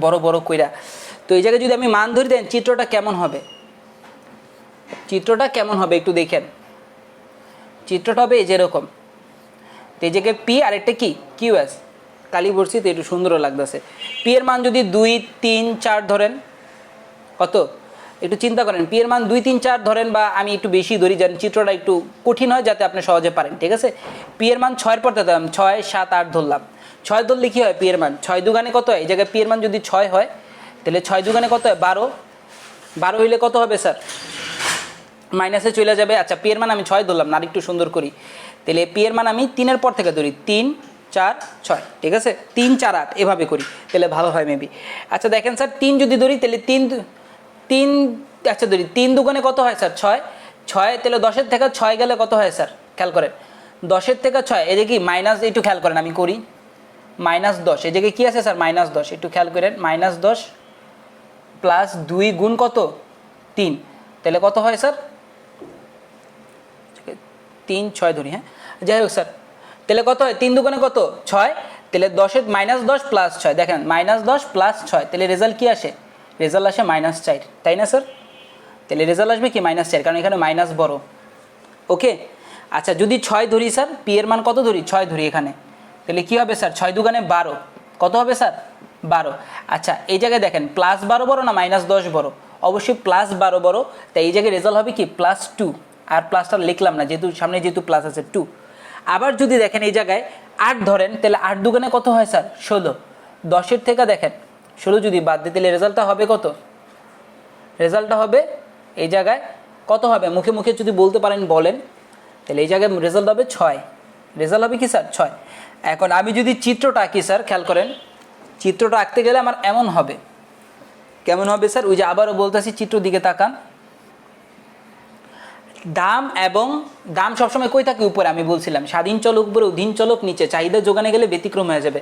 বড় বড় কইরা। তো এই জায়গায় যদি আমি মান ধরি দেন, চিত্রটা কেমন হবে? চিত্রটা কেমন হবে একটু দেখেন। চিত্রটা হবে এই যেরকম, তো এই জায়গায় পি আর একটা কি? কিউএস। কালি পড়ছি তো একটু সুন্দরও লাগতেছে। পি এর মান যদি 2 3 4 ধরেন, কত একটু চিন্তা করেন, পি এর মান 2 3 4 ধরেন, বা আমি একটু বেশি ধরি যেন চিত্রটা একটু কঠিন হয় যাতে আপনি সহজে পারেন, ঠিক আছে। পি এর মান 6 এর পর দিলাম, 6 7 8 ধরলাম। 6 ধরলে কি হয়, পি এর মান 6 দুগানে কত হয়, এই জায়গায় পি এর মান যদি 6 হয় তাহলে 6 দুগানে কত হয় 12, 12 হইলে কত হবে স্যার, মাইনাসে চলে যাবে। আচ্ছা পি এর মান আমি 6 ধরলাম না, আর একটু সুন্দর করি, তাহলে পি এর মান আমি 3 এর পর থেকে ধরি, 3 4 6, ঠিক আছে, 3 4 8 এভাবে করি তাহলে ভালো হয় মেবি। আচ্ছা দেখেন স্যার 3 যদি ধরি তাহলে 3 আচ্ছা ধরি 3 দুগুণে কত হয় স্যার 6, 6 তাহলে 10-এর থেকে 6 গেলে কত হয় স্যার, খেয়াল করেন 10-এর থেকে 6, এই যে কি মাইনাস, একটু খেয়াল করেন আমি করি, -10, এই জায়গায় কি আছে স্যার -10, একটু খেয়াল করেন -10 প্লাস 2 গুণ কত 3, তাহলে কত হয় স্যার 3 6 ধরি, হ্যাঁ যাই হোক স্যার, তাহলে কত হয় 3 দুগুণে কত 6, তাহলে 10-এর -10 প্লাস 6, দেখেন -10 প্লাস 6, তাহলে রেজাল্ট কি আসে, রেজাল্ট আসে -4, তাই না স্যার, তাহলে রেজাল্ট আসবে কি -4, কারণ এখানে মাইনাস বড়। ওকে আচ্ছা যদি 6 ধরি স্যার, পি এর মান কত ধরি 6 ধরি এখানে, তাহলে কি হবে স্যার 6 দুগুণে 12, কত হবে স্যার 12। আচ্ছা এই জায়গায় দেখেন +12 বড় না -10 বড়, অবশ্যই +12 বড়, তাই এই জায়গায় রেজাল্ট হবে কি +2, আর প্লাসটা লিখলাম না যেহেতু সামনে যেহেতু প্লাস আছে 2। আবার যদি দেখেন এই জায়গায় 8 ধরেন, তাহলে 8 দুগুণে কত হয় স্যার 16, 10-এর থেকে দেখেন 16 যদি বাদ দিই তাহলে রেজাল্টটা হবে কত, রেজাল্টটা হবে এই জায়গায় কত হবে, মুখে মুখে যদি বলতে পারেন বলেন, তাহলে এই জায়গায় রেজাল্ট হবে 6, রেজাল্ট হবে কি স্যার 6। এখন আমি যদি চিত্রটা আঁকি স্যার, খেয়াল করেন চিত্রটা আঁকতে গেলে আমার এমন হবে, কেমন হবে স্যার, ওই যে আবারও বলতেছি চিত্র দিকে তাকান, দাম এবং দাম সবসময় কই থাকে উপরে, আমি বলছিলাম স্বাধীন চলক উপরে, অধীন চলক নিচে, চাহিদা যোগানে গেলে ব্যতিক্রম হয়ে যাবে।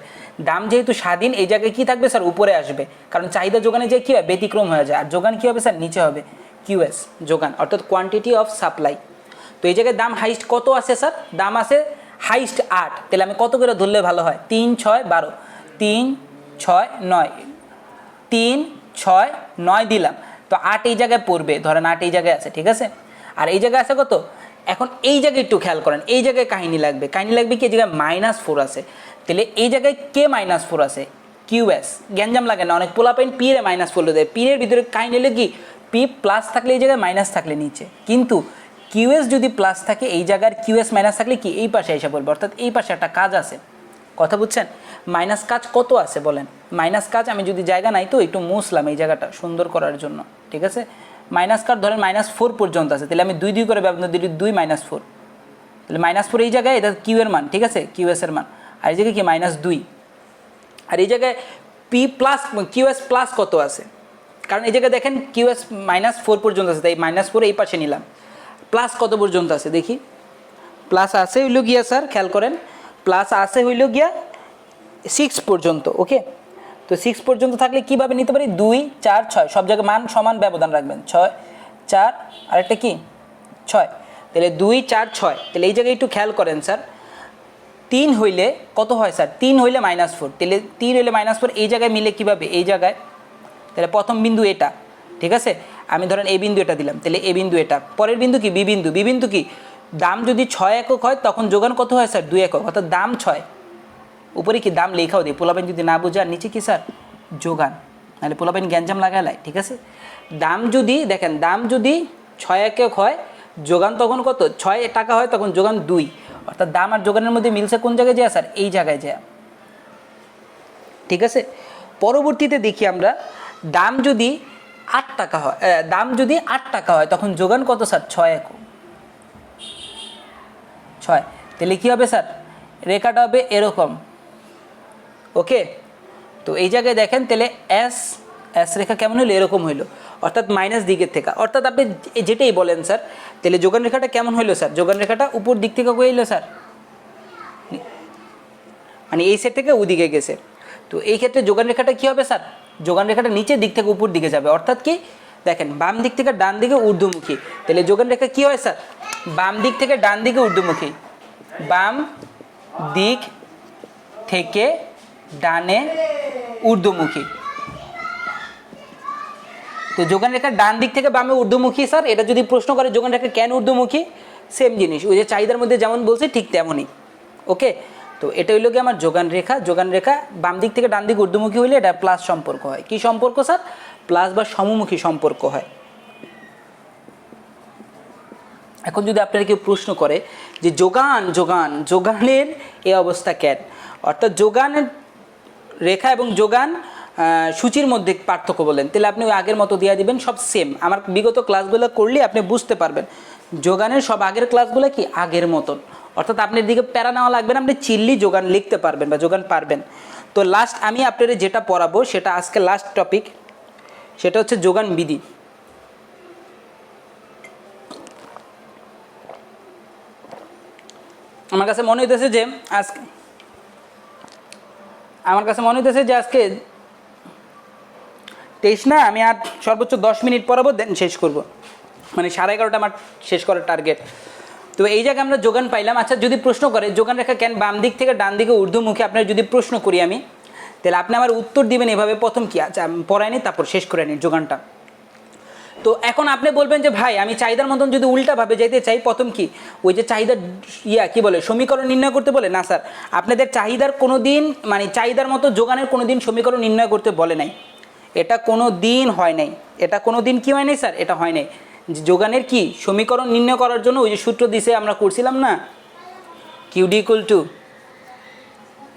দাম যেহেতু স্বাধীন এই জায়গায় কি থাকবে স্যার উপরে আসবে, কারণ চাহিদা যোগানে যে কী হয় ব্যতিক্রম হয়ে যায়, আর যোগান কী হবে স্যার নিচে হবে, কিউএস যোগান, অর্থাৎ কোয়ান্টিটি অফ সাপ্লাই। তো এই জায়গায় দাম হাইস্ট কত আছে স্যার, দাম আছে হাইস্ট 8, তাহলে আমি কত করে ধরলে ভালো হয়, 3 6 12, 3 6 9, 3 6 9 দিলাম, তো 8 এই জায়গায় পড়বে, ধরেন 8 এই জায়গায় আছে, ঠিক আছে। আর এই জায়গায় আছে কত, এখন এই জায়গায় একটু খেয়াল করেন, এই জায়গায় কাহিনী লাগবে কি, এই জায়গায় -4 আছে, তাহলে এই জায়গায় কে -4 আছে, কিউএস, গ্যাঞ্জাম লাগে না, অনেক পোলাপাইন পি এর -4 দেয়, পি এর ভিতরে কাহিনী হলে কি পি প্লাস থাকলে এই জায়গায় মাইনাস থাকলে নিচে, কিন্তু কিউএস যদি প্লাস থাকে এই জায়গার কিউএস মাইনাস থাকলে কি এই পাশে এসে পড়বে, অর্থাৎ এই পাশে একটা কাজ আছে, কথা বুঝছেন, মাইনাস কাজ কত আছে বলেন, মাইনাস কাজ আমি যদি জায়গা নাই তো একটু মুছলাম এই জায়গাটা সুন্দর করার জন্য, ঠিক আছে, মাইনাস কার ধরেন -4 পর্যন্ত আছে, তাহলে আমি 2 2 করে ব্যবধান দিলে 2 -4, তাহলে -4 এই জায়গায় এটা কিউ এর মান, ঠিক আছে কিউএস এর মান, আর এই জায়গায় কি -2, আর এই জায়গায় পি প্লাস কিউএস প্লাস কত আছে, কারণ এই জায়গায় দেখেন কিউএস -4 পর্যন্ত আছে, তাই -4 এই পাশে নিলাম, প্লাস কত পর্যন্ত আছে দেখি, প্লাস আছে হইল গিয়া স্যার খেয়াল করেন, প্লাস আছে হইল গিয়া 6 পর্যন্ত, ওকে। তো 6 পর্যন্ত থাকলে কীভাবে নিতে পারি, 2 4 6 সব জায়গায় মান সমান ব্যবধান রাখবেন, 6 4 আরেকটা কি 6, তাহলে 2 4 6, তাহলে এই জায়গায় একটু খেয়াল করেন স্যার, 3 হইলে কত হয় স্যার, 3 হইলে -4, তাহলে 3 হইলে -4 এই জায়গায় মিলে কীভাবে এই জায়গায়, তাহলে প্রথম বিন্দু এটা, ঠিক আছে, আমি ধরেন এই বিন্দু এটা দিলাম, তাহলে এই বিন্দু এটা, পরের বিন্দু কি বি বিন্দু, বি বিন্দু কি, দাম যদি 6 একক হয় তখন যোগান কত হয় স্যার 2 একক, অর্থাৎ দাম 6, উপরে কি দাম লেখাও দিই, পোলাপাইন যদি না বোঝার নিচে কি স্যার যোগান, নাহলে পোলাপাইন গ্যাঞ্জাম লাগালাই, ঠিক আছে। দাম যদি দেখেন দাম যদি 6 একক হয় যোগান তখন কত 6 টাকা হয়, তখন যোগান 2, অর্থাৎ দাম আর যোগানের মধ্যে মিলছে কোন জায়গায় যায় স্যার এই জায়গায় যায়, ঠিক আছে। পরবর্তীতে দেখি আমরা দাম যদি 8 টাকা হয়, দাম যদি 8 টাকা হয় তখন যোগান কত স্যার 6 একক, 6, তাহলে কী হবে স্যার রেখাটা হবে এরকম, ওকে। তো এই জায়গায় দেখেন তাহলে এস রেখা কেমন হইলো, এরকম হইলো, অর্থাৎ মাইনাস দিকের থেকে, অর্থাৎ আপনি যেটাই বলেন স্যার, তাহলে যোগান রেখাটা কেমন হইলো স্যার, যোগান রেখাটা উপর দিক থেকে হইলো স্যার, মানে এই সাইড থেকে ওদিকে গেছে, তো এই ক্ষেত্রে যোগান রেখাটা কী হবে স্যার, যোগান রেখাটা নিচের দিক থেকে উপর দিকে যাবে, অর্থাৎ কি দেখেন বাম দিক থেকে ডান দিকে ঊর্ধ্বমুখী, তাহলে যোগান রেখা কী হয় স্যার, বাম দিক থেকে ডান দিকে ঊর্ধ্বমুখী, বাম দিক থেকে ডানে ঊর্ধ্বমুখী, তো যোগান রেখা ডান দিক থেকে বামে ঊর্ধ্বমুখী স্যার, এটা যদি প্রশ্ন করে যোগান রেখা কেন ঊর্ধ্বমুখী, সেম জিনিস ওই যে চাহিদার মধ্যে যেমন বলছে ঠিক তেমনই, ওকে। তো এটা হইল কি আমার যোগান রেখা। যোগান রেখা বাম দিক থেকে ডান দিক ঊর্ধ্বমুখী হইলে এটা প্লাস সম্পর্ক হয়। কি সম্পর্ক স্যার? প্লাস বা সমমুখী সম্পর্ক হয়। এখন যদি আপনারা কেউ প্রশ্ন করে যে যোগানের এই অবস্থা কেন, অর্থাৎ যোগানের রেখা এবং যোগান সূচির মধ্যে পার্থক্য বলেন, তাহলে আপনি ওই আগের মতো দিয়ে দিবেন, সব সেম। আমার বিগত ক্লাসগুলো করলে আপনি বুঝতে পারবেন যোগানের সব আগের ক্লাসগুলো কি আগের মতন, অর্থাৎ আপনার দিকে প্যারা নেওয়া লাগবে না, আপনি চিল্লি যোগান লিখতে পারবেন বা যোগান পারবেন। তো লাস্ট আমি আপনাদের যেটা পড়াবো সেটা আজকে লাস্ট টপিক, সেটা হচ্ছে যোগান বিধি। আমার কাছে মনে হইতেছে যে আজকে 23 না, আমি আর সর্বোচ্চ 10 মিনিট পড়াবো, দেন শেষ করব, মানে 11:30 আমার শেষ করার টার্গেট। তো এই জায়গায় আমরা যোগান পাইলাম। আচ্ছা, যদি প্রশ্ন করে যোগান রেখা কেন বাম দিক থেকে ডান দিকে ঊর্ধ্বমুখী, আপনার যদি প্রশ্ন করি আমি, তাহলে আপনি আমার উত্তর দিবেন এভাবে, প্রথম কি, আচ্ছা পড়ায়নি তারপর শেষ করে নিন যোগানটা। তো এখন আপনি বলবেন যে ভাই আমি চাহিদার মতন যদি উল্টাভাবে যাইতে চাই, প্রথম কি ওই যে চাহিদার কি বলে সমীকরণ নির্ণয় করতে বলে না স্যার, আপনাদের চাহিদার কোনো দিন মানে চাহিদার মতো যোগানের কোনো দিন সমীকরণ নির্ণয় করতে বলে নাই, এটা কোনো দিন হয় নাই, এটা কোনো দিন কি হয় নাই স্যার, এটা হয় নাই। যোগানের কি সমীকরণ নির্ণয় করার জন্য ওই যে সূত্র দিছে আমরা করছিলাম না, QD equal to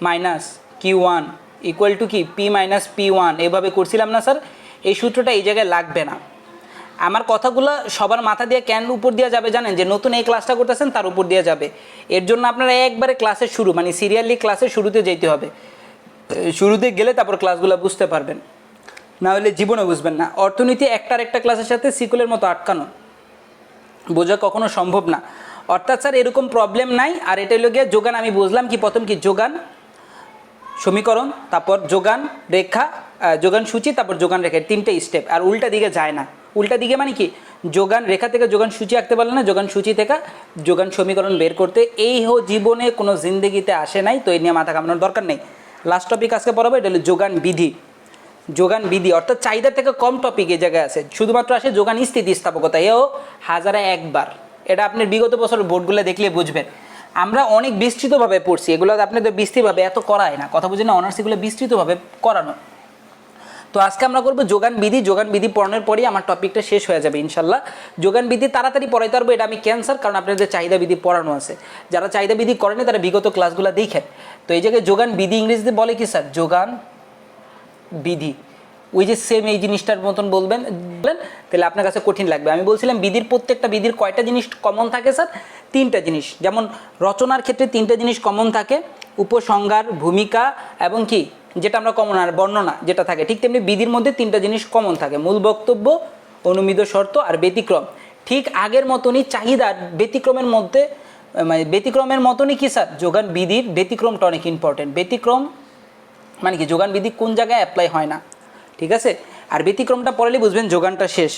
minus Q1 equal to কি P মাইনাস P1, এভাবে করছিলাম না স্যার। এই সূত্রটা এই জায়গায় লাগবে না। আমার কথাগুলো সবার মাথা দিয়ে কেন উপর দিয়ে যাবে জানেন, যে নতুন এই ক্লাসটা করতেছেন তার উপর দিয়ে যাবে। এর জন্য আপনারা একবারে ক্লাসের শুরু মানে সিরিয়ালি ক্লাসের শুরুতে যেতে হবে, শুরুতে গেলে তারপর ক্লাসগুলো বুঝতে পারবেন, না হলে জীবনে বুঝবেন না। অর্থনীতি একটার একটা ক্লাসের সাথে সিকুলের মতো আটকানো, বোঝা কখনো সম্ভব না। অর্থাৎ স্যার এরকম প্রবলেম নাই। আর এটা হলো গিয়ে যোগান, আমি বুঝলাম কি প্রথম কি যোগান সমীকরণ, তারপর যোগান রেখা, যোগান সূচি, তারপর যোগান রেখা, তিনটে স্টেপ। আর উল্টা দিকে যায় না। উল্টা দিকে মানে কি, যোগান রেখা থেকে যোগান সূচি আঁকতে পারলে না, যোগান সূচি থেকে যোগান সমীকরণ বের করতে, এই জীবনে কোনো জিন্দেগিতে আসে নাই, তো এই নিয়ে মাথা ঘামানোর দরকার নেই। লাস্ট টপিক আজকে পড়াবো, এটা হলো যোগান বিধি। যোগান বিধি অর্থাৎ চাহিদার থেকে কম টপিক এই জায়গায় আছে, শুধুমাত্র আসে যোগান স্থিতিস্থাপকতা, এও 1001 বার। এটা আপনার বিগত বছর বোর্ডগুলো দেখলে বুঝবেন। আমরা অনেক বিস্তৃতভাবে পড়ছি এগুলো, আপনাদের বিস্তৃতভাবে এত করায় না, কথা বুঝি না, অনার্স এগুলো বিস্তৃতভাবে করানো। তো আজকে আমরা করবো যোগান বিধি। যোগান বিধি পড়ানোর পরেই আমার টপিকটা শেষ হয়ে যাবে ইনশাল্লাহ। যোগান বিধি তাড়াতাড়ি পড়াইতে পারবো, এটা আমি ক্যান্সার, কারণ আপনাদের চাহিদা বিধি পড়ানো আছে। যারা চাহিদা বিধি করেনি তারা বিগত ক্লাসগুলো দেখে। তো এই জায়গায় যোগান বিধি ইংরেজিতে বলে কি স্যার, যোগান বিধি। ওই যে সেম এই জিনিসটার মতন বলবেন, তাহলে আপনার কাছে কঠিন লাগবে। আমি বলছিলাম বিধির প্রত্যেকটা বিধির কয়টা জিনিস কমন থাকে স্যার, 3টা জিনিস। যেমন রচনার ক্ষেত্রে 3টা জিনিস কমন থাকে, উপসংহার, ভূমিকা এবং কি যেটা আমরা কমন আর বর্ণনা যেটা থাকে, ঠিক তেমনি বিধির মধ্যে 3টা জিনিস কমন থাকে, মূল বক্তব্য, অনুমিত শর্ত আর ব্যতিক্রম। ঠিক আগের মতনই চাহিদার ব্যতিক্রমের মধ্যে মানে ব্যতিক্রমের মতনই কি স্যার যোগান বিধির ব্যতিক্রমটা অনেক ইম্পর্টেন্ট। ব্যতিক্রম মানে কি যোগান বিধি কোন জায়গায় অ্যাপ্লাই হয় না, ঠিক আছে। আর ব্যতিক্রমটা পড়লে বুঝবেন যোগানটা শেষ,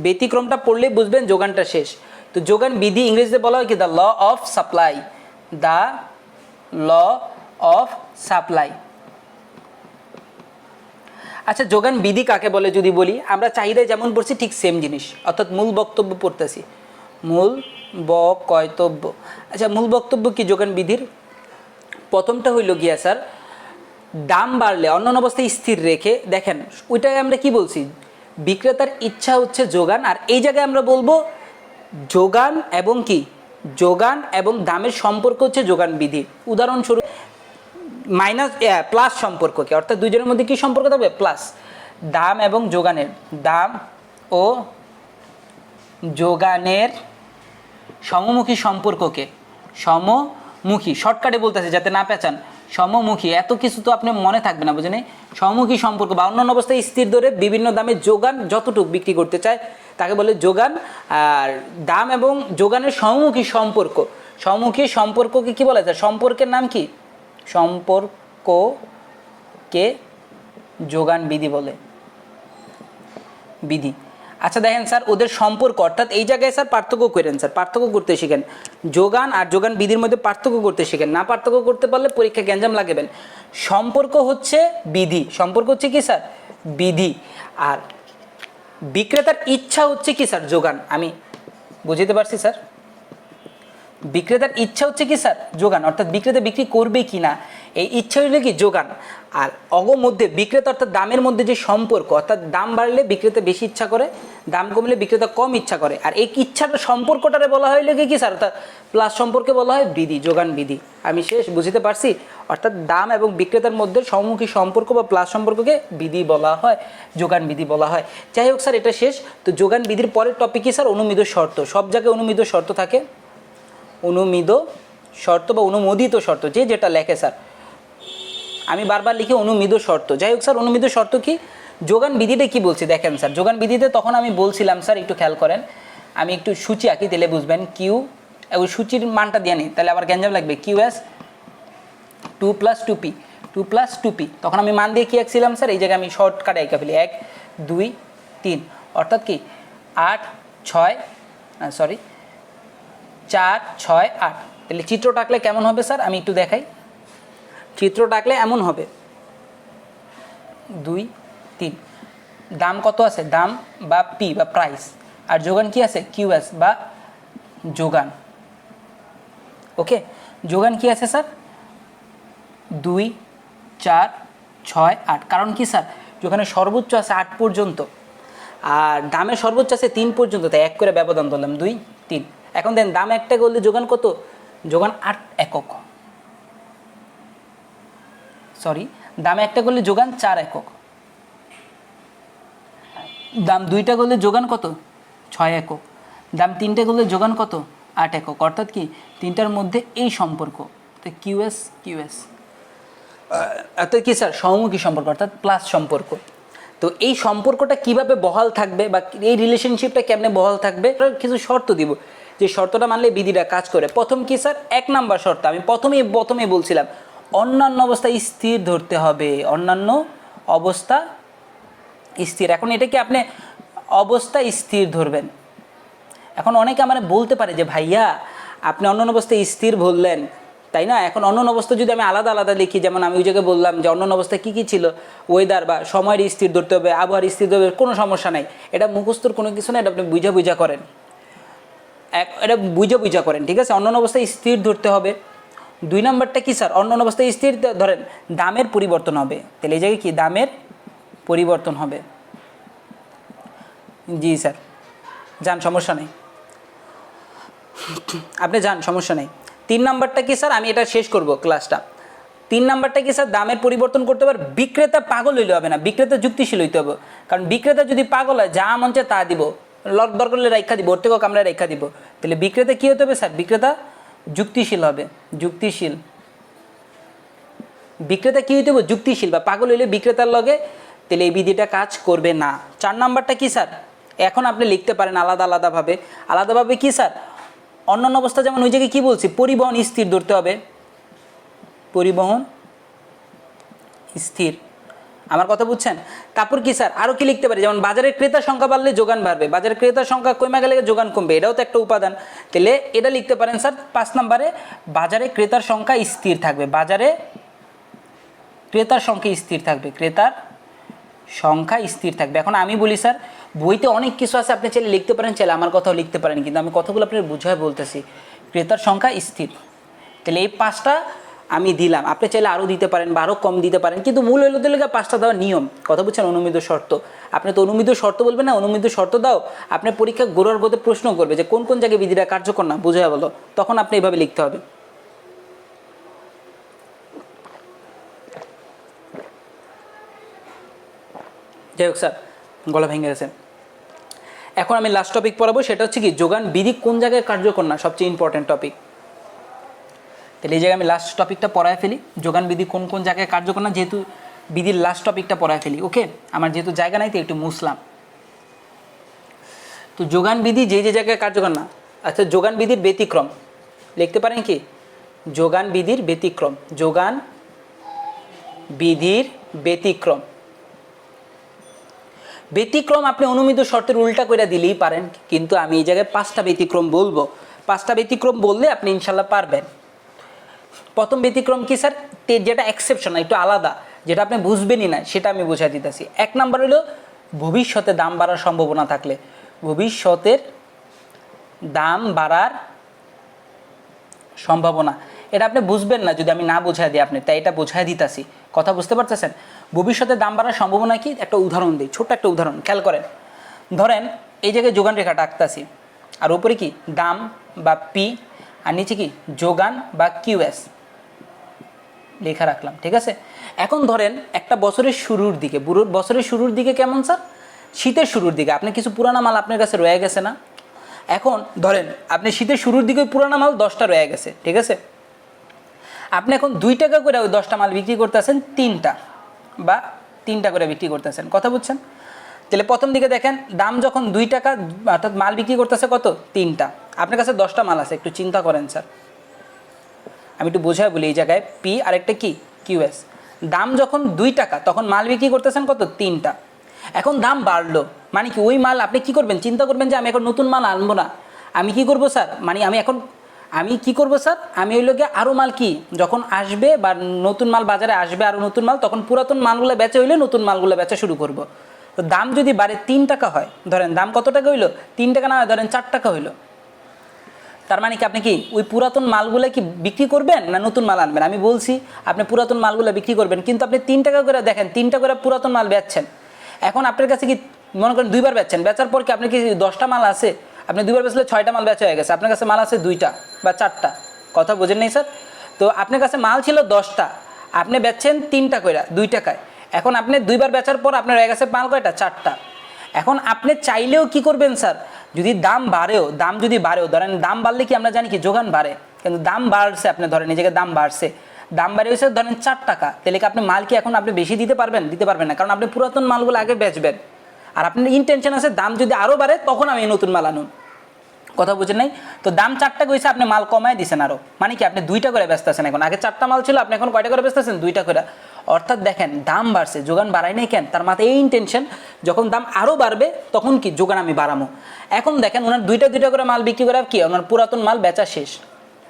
ব্যতিক্রমটা পড়লে বুঝবেন যোগানটা শেষ। তো যোগান বিধি ইংরেজিতে বলা হয় কি the law of supply, the law of supply. আচ্ছা, যোগান বিধি কাকে বলে যদি বলি, আমরা চাহিদায় যেমন পড়ছি ঠিক সেম জিনিস, অর্থাৎ মূল বক্তব্য পড়তেছি, মূল বক্তব্য। আচ্ছা, মূল বক্তব্য কি যোগান বিধির? প্রথমটা হইল গিয়া স্যার, দাম বাড়লে অন্যান্য অবস্থায় স্থির রেখে, দেখেন ওইটাই আমরা কি বলছি, বিক্রেতার ইচ্ছা হচ্ছে যোগান। আর এই জায়গায় আমরা বলবো যোগান এবং কি যোগান এবং দামের সম্পর্ক হচ্ছে যোগান বিধি। উদাহরণস্বরূপ মাইনাস প্লাস সম্পর্ককে, অর্থাৎ দুইজনের মধ্যে কি সম্পর্ক থাকবে, প্লাস। দাম এবং যোগানের, দাম ও যোগানের সমমুখী সম্পর্ককে, সমমুখী শর্টকাটে বলতেছে যাতে না পেঁচান, সমমুখী, এত কিছু তো আপনি মনে থাকবে না, বুঝলেন। সমমুখী সম্পর্ক বা অন্যান্য অবস্থায় স্থির ধরে বিভিন্ন দামে যোগান যতটুকু বিক্রি করতে চায় তাকে বলে যোগান। আর দাম এবং যোগানের সমমুখী সম্পর্ক, সমমুখী সম্পর্ককে কি বলা যায়, সম্পর্কের নাম কি, সম্পর্ককে যোগান বিধি বলে, বিধি। আচ্ছা দেখেন স্যার, ওদের সম্পর্ক অর্থাৎ এই জায়গায় স্যার পার্থক্য করেন, স্যার পার্থক্য করতে শিখেন। যোগান আর যোগান বিধির মধ্যে পার্থক্য করতে শিখেন, না পার্থক্য করতে পারলে পরীক্ষা গ্যাঞ্জাম লাগাবেন। সম্পর্ক হচ্ছে বিধি, সম্পর্ক হচ্ছে কি স্যার, বিধি। আর বিক্রেতার ইচ্ছা হচ্ছে কি স্যার, যোগান। আমি বুঝতে পারছি স্যার। বিক্রেতার ইচ্ছা হচ্ছে কি স্যার যোগান, অর্থাৎ বিক্রেতা বিক্রি করবে কি না, এই ইচ্ছা হইলে কি যোগান। আর মধ্যে বিক্রেতা অর্থাৎ দামের মধ্যে যে সম্পর্ক, অর্থাৎ দাম বাড়লে বিক্রেতা বেশি ইচ্ছা করে, দাম কমলে বিক্রেতা কম ইচ্ছা করে, আর এই ইচ্ছাটা সম্পর্কটারে বলা হয় কি স্যার, অর্থাৎ প্লাস সম্পর্কে বলা হয় বিধি, যোগান বিধি। আমি শেষ বুঝতে পারছি, অর্থাৎ দাম এবং বিক্রেতার মধ্যে সম্মুখী সম্পর্ক বা প্লাস সম্পর্ককে বিধি বলা হয়, যোগান বিধি বলা হয়। যাই হোক স্যার, এটা শেষ। তো যোগান বিধির পরের টপিক কি স্যার, অনুমিত শর্ত। সব জায়গায় অনুমিত শর্ত থাকে, অনুমিত শর্ত বা অনুমোদিত শর্ত, যে যেটা লেখে স্যার, আমি বারবার লিখি অনুমিত শর্ত। যাই হোক স্যার, অনুমিত শর্ত কি, যোগান বিধিটা কি বলছি দেখেন স্যার। যোগান বিধিতে তখন আমি বলছিলাম স্যার, একটু খেয়াল করেন, আমি একটু সূচি আঁকি তাহলে বুঝবেন। কিউ, ওই সূচির মানটা দিয়ে নিই, তাহলে আবার গ্যাঞ্জাম লাগবে। কিউ এস 2 + 2p, 2 + 2p, তখন আমি মান দিয়ে কি আঁকছিলাম স্যার, এই জায়গায় আমি শর্টকাটে এঁকে ফেলি 1 2 3, অর্থাৎ কি 8 6 4 6 8। তাহলে চিত্রটা আঁকলে কেমন হবে স্যার, আমি একটু দেখাই। চিত্রটা আঁকলে এমন হবে 2 3, দাম কত আছে, দাম বা পি বা প্রাইস, আর যোগান কি আছে কিউএস বা যোগান। ওকে, যোগান কি আছে স্যার 2 4 6 8, কারণ কি স্যার, যোগানের সর্বোচ্চ আছে 8 পর্যন্ত আর দামের সর্বোচ্চ আছে 3 পর্যন্ত, তাই 1 করে ব্যবধান ধরলাম 2 3। এখন দেন দাম 1 টাকা হলে যোগান কত, যোগান 8 একক, সরি দাম 1 টাকা হলে যোগান 4 একক, দাম 2 টাকা হলে যোগান কত 6 একক, দাম 3 টাকা হলে যোগান কত 8 একক, অর্থাৎ কি তিনটার মধ্যে এই সম্পর্ক, তো কিউএস কিউএস, অর্থাৎ কি স্যার সমমুখী সম্পর্ক, অর্থাৎ প্লাস সম্পর্ক। তো এই সম্পর্কটা কিভাবে বহাল থাকবে বা এই রিলেশনশিপটা কেমনে বহাল থাকবে, কিছু শর্ত দিব, যে শর্তটা মানলে বিধিটা কাজ করে। প্রথম কি স্যার, 1 নাম্বার শর্ত আমি প্রথমেই বলছিলাম, অন্যান্য অবস্থা স্থির ধরতে হবে, অন্যান্য অবস্থা স্থির। এখন এটা কি আপনি অবস্থা স্থির ধরবেন। এখন অনেকে আমার বলতে পারে যে ভাইয়া আপনি অন্যান্য অবস্থায় স্থির বললেন, তাই না, এখন অন্যান্য অবস্থা যদি আমি আলাদা আলাদা লিখি, যেমন আমি ওই জায়গায় বললাম যে অন্যান্য অবস্থায় কী কী ছিল, ওয়েদার বা সময়ের স্থির ধরতে হবে, আবহাওয়ার স্থির ধরতে হবে, কোনো সমস্যা নাই, এটা মুখস্থর কোনো কিছু না, এটা আপনি বুঝা করেন, এটা বুঝা করেন, ঠিক আছে। অন্যান্য অবস্থায় স্থির ধরতে হবে। 2 নাম্বারটা কি স্যার, অন্যান্য অবস্থায় স্থির ধরেন দামের পরিবর্তন হবে, তাহলে এই জায়গায় কি দামের পরিবর্তন হবে। জি স্যার, যান সমস্যা নেই, আপনি যান সমস্যা নেই। 3 নাম্বারটা কি স্যার, আমি এটা শেষ করব ক্লাসটা। 3 নাম্বারটা কি স্যার, দামের পরিবর্তন করতে পারে, বিক্রেতা পাগল হইলে হবে না, বিক্রেতা যুক্তিশীল হইতে হবে। কারণ বিক্রেতা যদি পাগল হয় যা মন চায় তা দিব, দরকার হলে রেখা দিব, ওর থেকেও আমরা রেখা দিব, তাহলে বিক্রেতা কী হতে হবে স্যার, বিক্রেতা যুক্তিশীল হবে, যুক্তিশীল। বিক্রেতা কী হইতে হবে, যুক্তিশীল, বা পাগল হইলে বিক্রেতার লগে, তাহলে এই বিধিটা কাজ করবে না। 4 নাম্বারটা কি স্যার, এখন আপনি লিখতে পারেন আলাদাভাবে কি স্যার, অন্যান্য অবস্থা যেমন ওই জায়গায় কী বলছি, পরিবহন স্থির ধরতে হবে, পরিবহন স্থির, আমার কথা বুঝছেন। তারপর কি স্যার আরও কি লিখতে পারি, যেমন বাজারের ক্রেতার সংখ্যা বাড়লে যোগান বাড়বে, বাজারের ক্রেতার সংখ্যা কমে গেলে যোগান কমবে, এটাও তো একটা উপাদান। তাহলে এটা লিখতে পারেন স্যার 5 নম্বরে, বাজারে ক্রেতার সংখ্যা স্থির থাকবে, বাজারে ক্রেতার সংখ্যা স্থির থাকবে, ক্রেতার সংখ্যা স্থির থাকবে। এখন আমি বলি স্যার বইতে অনেক কিছু আছে, আপনি চাইলে লিখতে পারেন, চাইলে আমার কথাও লিখতে পারেন, কিন্তু আমি কথাগুলো আপনার বুঝায় বলতেছি, ক্রেতার সংখ্যা স্থির। তাহলে এই 5টা আমি দিলাম, আপনি চাইলে আরও দিতে পারেন বা আরও কম দিতে পারেন, কিন্তু মূল হইল দিলে 5টা দেওয়ার নিয়ম, কথা বুঝছেন, অনুমিত শর্ত। আপনি তো অনুমিত শর্ত বলবেন না, অনুমিত শর্ত দাও, আপনার পরীক্ষা গোড়ার গতে প্রশ্ন করবে যে কোন কোন জায়গায় বিধিটা কার্যকর না, বুঝায় বলো, তখন আপনি এভাবে লিখতে হবে। যাই হোক স্যার, গলা ভেঙে গেছে। এখন আমি লাস্ট টপিক পড়াবো, সেটা হচ্ছে কি যোগান বিধি কোন জায়গায় কার্যকর না, সবচেয়ে ইম্পর্টেন্ট টপিক। তাহলে এই জায়গায় আমি লাস্ট টপিকটা পড়ায় ফেলি, যোগান বিধি কোন কোন জায়গায় কার্যকর না, যেহেতু বিধির লাস্ট টপিকটা পড়ায় ফেলি। ওকে, আমার যেহেতু জায়গা নাই তো একটু মুছলাম। তো যোগান বিধি যে যে জায়গায় কার্যকর না, আচ্ছা যোগান বিধির ব্যতিক্রম লিখতে পারেন কি, যোগান বিধির ব্যতিক্রম, যোগান বিধির ব্যতিক্রম। ব্যতিক্রম আপনি অনুমিত শর্তের উল্টা করে দিলেই পারেন, কিন্তু আমি এই জায়গায় 5টা ব্যতিক্রম বলবো, 5টা ব্যতিক্রম বললে আপনি ইনশাল্লাহ পারবেন। প্রথম ব্যতিক্রম কি স্যার, যেটা এক্সেপশন, একটু আলাদা, যেটা আপনি বুঝবেনই না, সেটা আমি বুঝাই দিতেছি। 1 নাম্বার হলো ভবিষ্যতে দাম বাড়ার সম্ভাবনা থাকলে, ভবিষ্যতের দাম বাড়ার সম্ভাবনা। এটা আপনি বুঝবেন না যদি আমি না বোঝাই দিই আপনি, তাই এটা বোঝাই দিতাছি। কথা বুঝতে পারতেছেন? ভবিষ্যতে দাম বাড়ার সম্ভাবনা কি, একটা উদাহরণ দিই, ছোট্ট একটা উদাহরণ খেয়াল করেন। ধরেন এই জায়গায় যোগান রেখাটা আঁকতাছি, আর উপরে কি দাম বা পি, আর নিচে কি যোগান বা কিউএস লেখা রাখলাম, ঠিক আছে। এখন ধরেন একটা বছরের শুরুর দিকে, বছরের শুরুর দিকে কেমন স্যার, শীতের শুরুর দিকে আপনি কিছু পুরানা মাল আপনার কাছে রয়ে গেছে না। এখন ধরেন আপনি শীতের শুরুর দিকে পুরানা মাল 10টা রয়ে গেছে, ঠিক আছে। আপনি এখন 2 টাকা করে ওই 10টা মাল বিক্রি করতেছেন 3টা বা 3টা করে বিক্রি করতেছেন, কথা বুঝছেন। তাহলে প্রথম দিকে দেখেন দাম যখন 2 টাকা, অর্থাৎ মাল বিক্রি করতেছে কত, 3টা, আপনার কাছে 10টা মাল আছে, একটু চিন্তা করেন স্যার, আমি একটু বোঝাই বলি। এই জায়গায় পি আর একটা কি কিউএস, দাম যখন 2 টাকা তখন মাল বিক্রি করতেছেন কত, 3টা। এখন দাম বাড়লো, মানে কি ওই মাল আপনি কি করবেন, চিন্তা করবেন যে আমি এখন নতুন মাল আনবো না, আমি কি করব স্যার, মানে আমি কি করব স্যার, আমি ওই লোকে আরও মাল কি যখন আসবে বা নতুন মাল বাজারে আসবে, আরও নতুন মাল, তখন পুরাতন মালগুলো বেচা হইলে নতুন মালগুলো বেচা শুরু করব। তো দাম যদি বাড়ে 3 টাকা হয়, ধরেন দাম কত টাকা হইলো, 3 টাকা না হয় ধরেন 4 টাকা হইলো, তার মানে কি আপনি কি ওই পুরাতন মালগুলো কি বিক্রি করবেন না নতুন মাল আনবেন? আমি বলছি আপনি পুরাতন মালগুলো বিক্রি করবেন, কিন্তু আপনি 3 টাকা করে দেখেন 3টা করে পুরাতন মাল বেচছেন। এখন আপনার কাছে কি মনে করেন 2বার বেচছেন, বেচার পর কি আপনি কি 10টা মাল আছে, আপনি 2বার বেচলে 6টা মাল বেচা হয়ে গেছে, আপনার কাছে মাল আছে 2টা বা 4টা, কথা বোঝেন নাই স্যার। তো আপনার কাছে মাল ছিল 10টা, আপনি বেচছেন 3টা করে 2 টাকায়, এখন আপনি 2বার বেচার পর আপনার হয়ে গেছে মাল কয়টা, 4টা। এখন আপনি চাইলেও কি করবেন স্যার, যদি দাম বাড়েও, দাম যদি বাড়েও, ধরেন দাম বাড়লে কি আমরা জানি কি যোগান বাড়ে, কিন্তু দাম বাড়ছে, আপনি ধরেন এই জায়গায় দাম বাড়ছে, দাম বাড়ে হয়েছে ধরেন 4 টাকা, তাহলে কি আপনি মাল কি এখন আপনি বেশি দিতে পারবেন, দিতে পারবেন না, কারণ আপনি পুরাতন মালগুলো আগে বেচবেন, আর আপনার ইনটেনশন আছে দাম যদি আরও বাড়ে তখন আমি নতুন মাল আনুন, কথা বুঝেন নাই। তো দাম 4 টাকা হয়েছে, আপনি মাল কমায় দিচ্ছেন আরও, মানে কি আপনি 2টা করে বেচতেছেন, এখন আগে 4টা মাল ছিল, আপনি এখন কয়টা করে বেচতেছেন, 2টা করে। অর্থাৎ দেখেন দাম বাড়ছে, যোগান বাড়াই নাই কেন, তার মাথায় এই ইনটেনশন, যখন দাম আরও বাড়বে তখন কি যোগান আমি বাড়াবো। এখন দেখেন ওনার 2টা করে মাল বিক্রি করে কি ওনার পুরাতন মাল বেচা শেষ।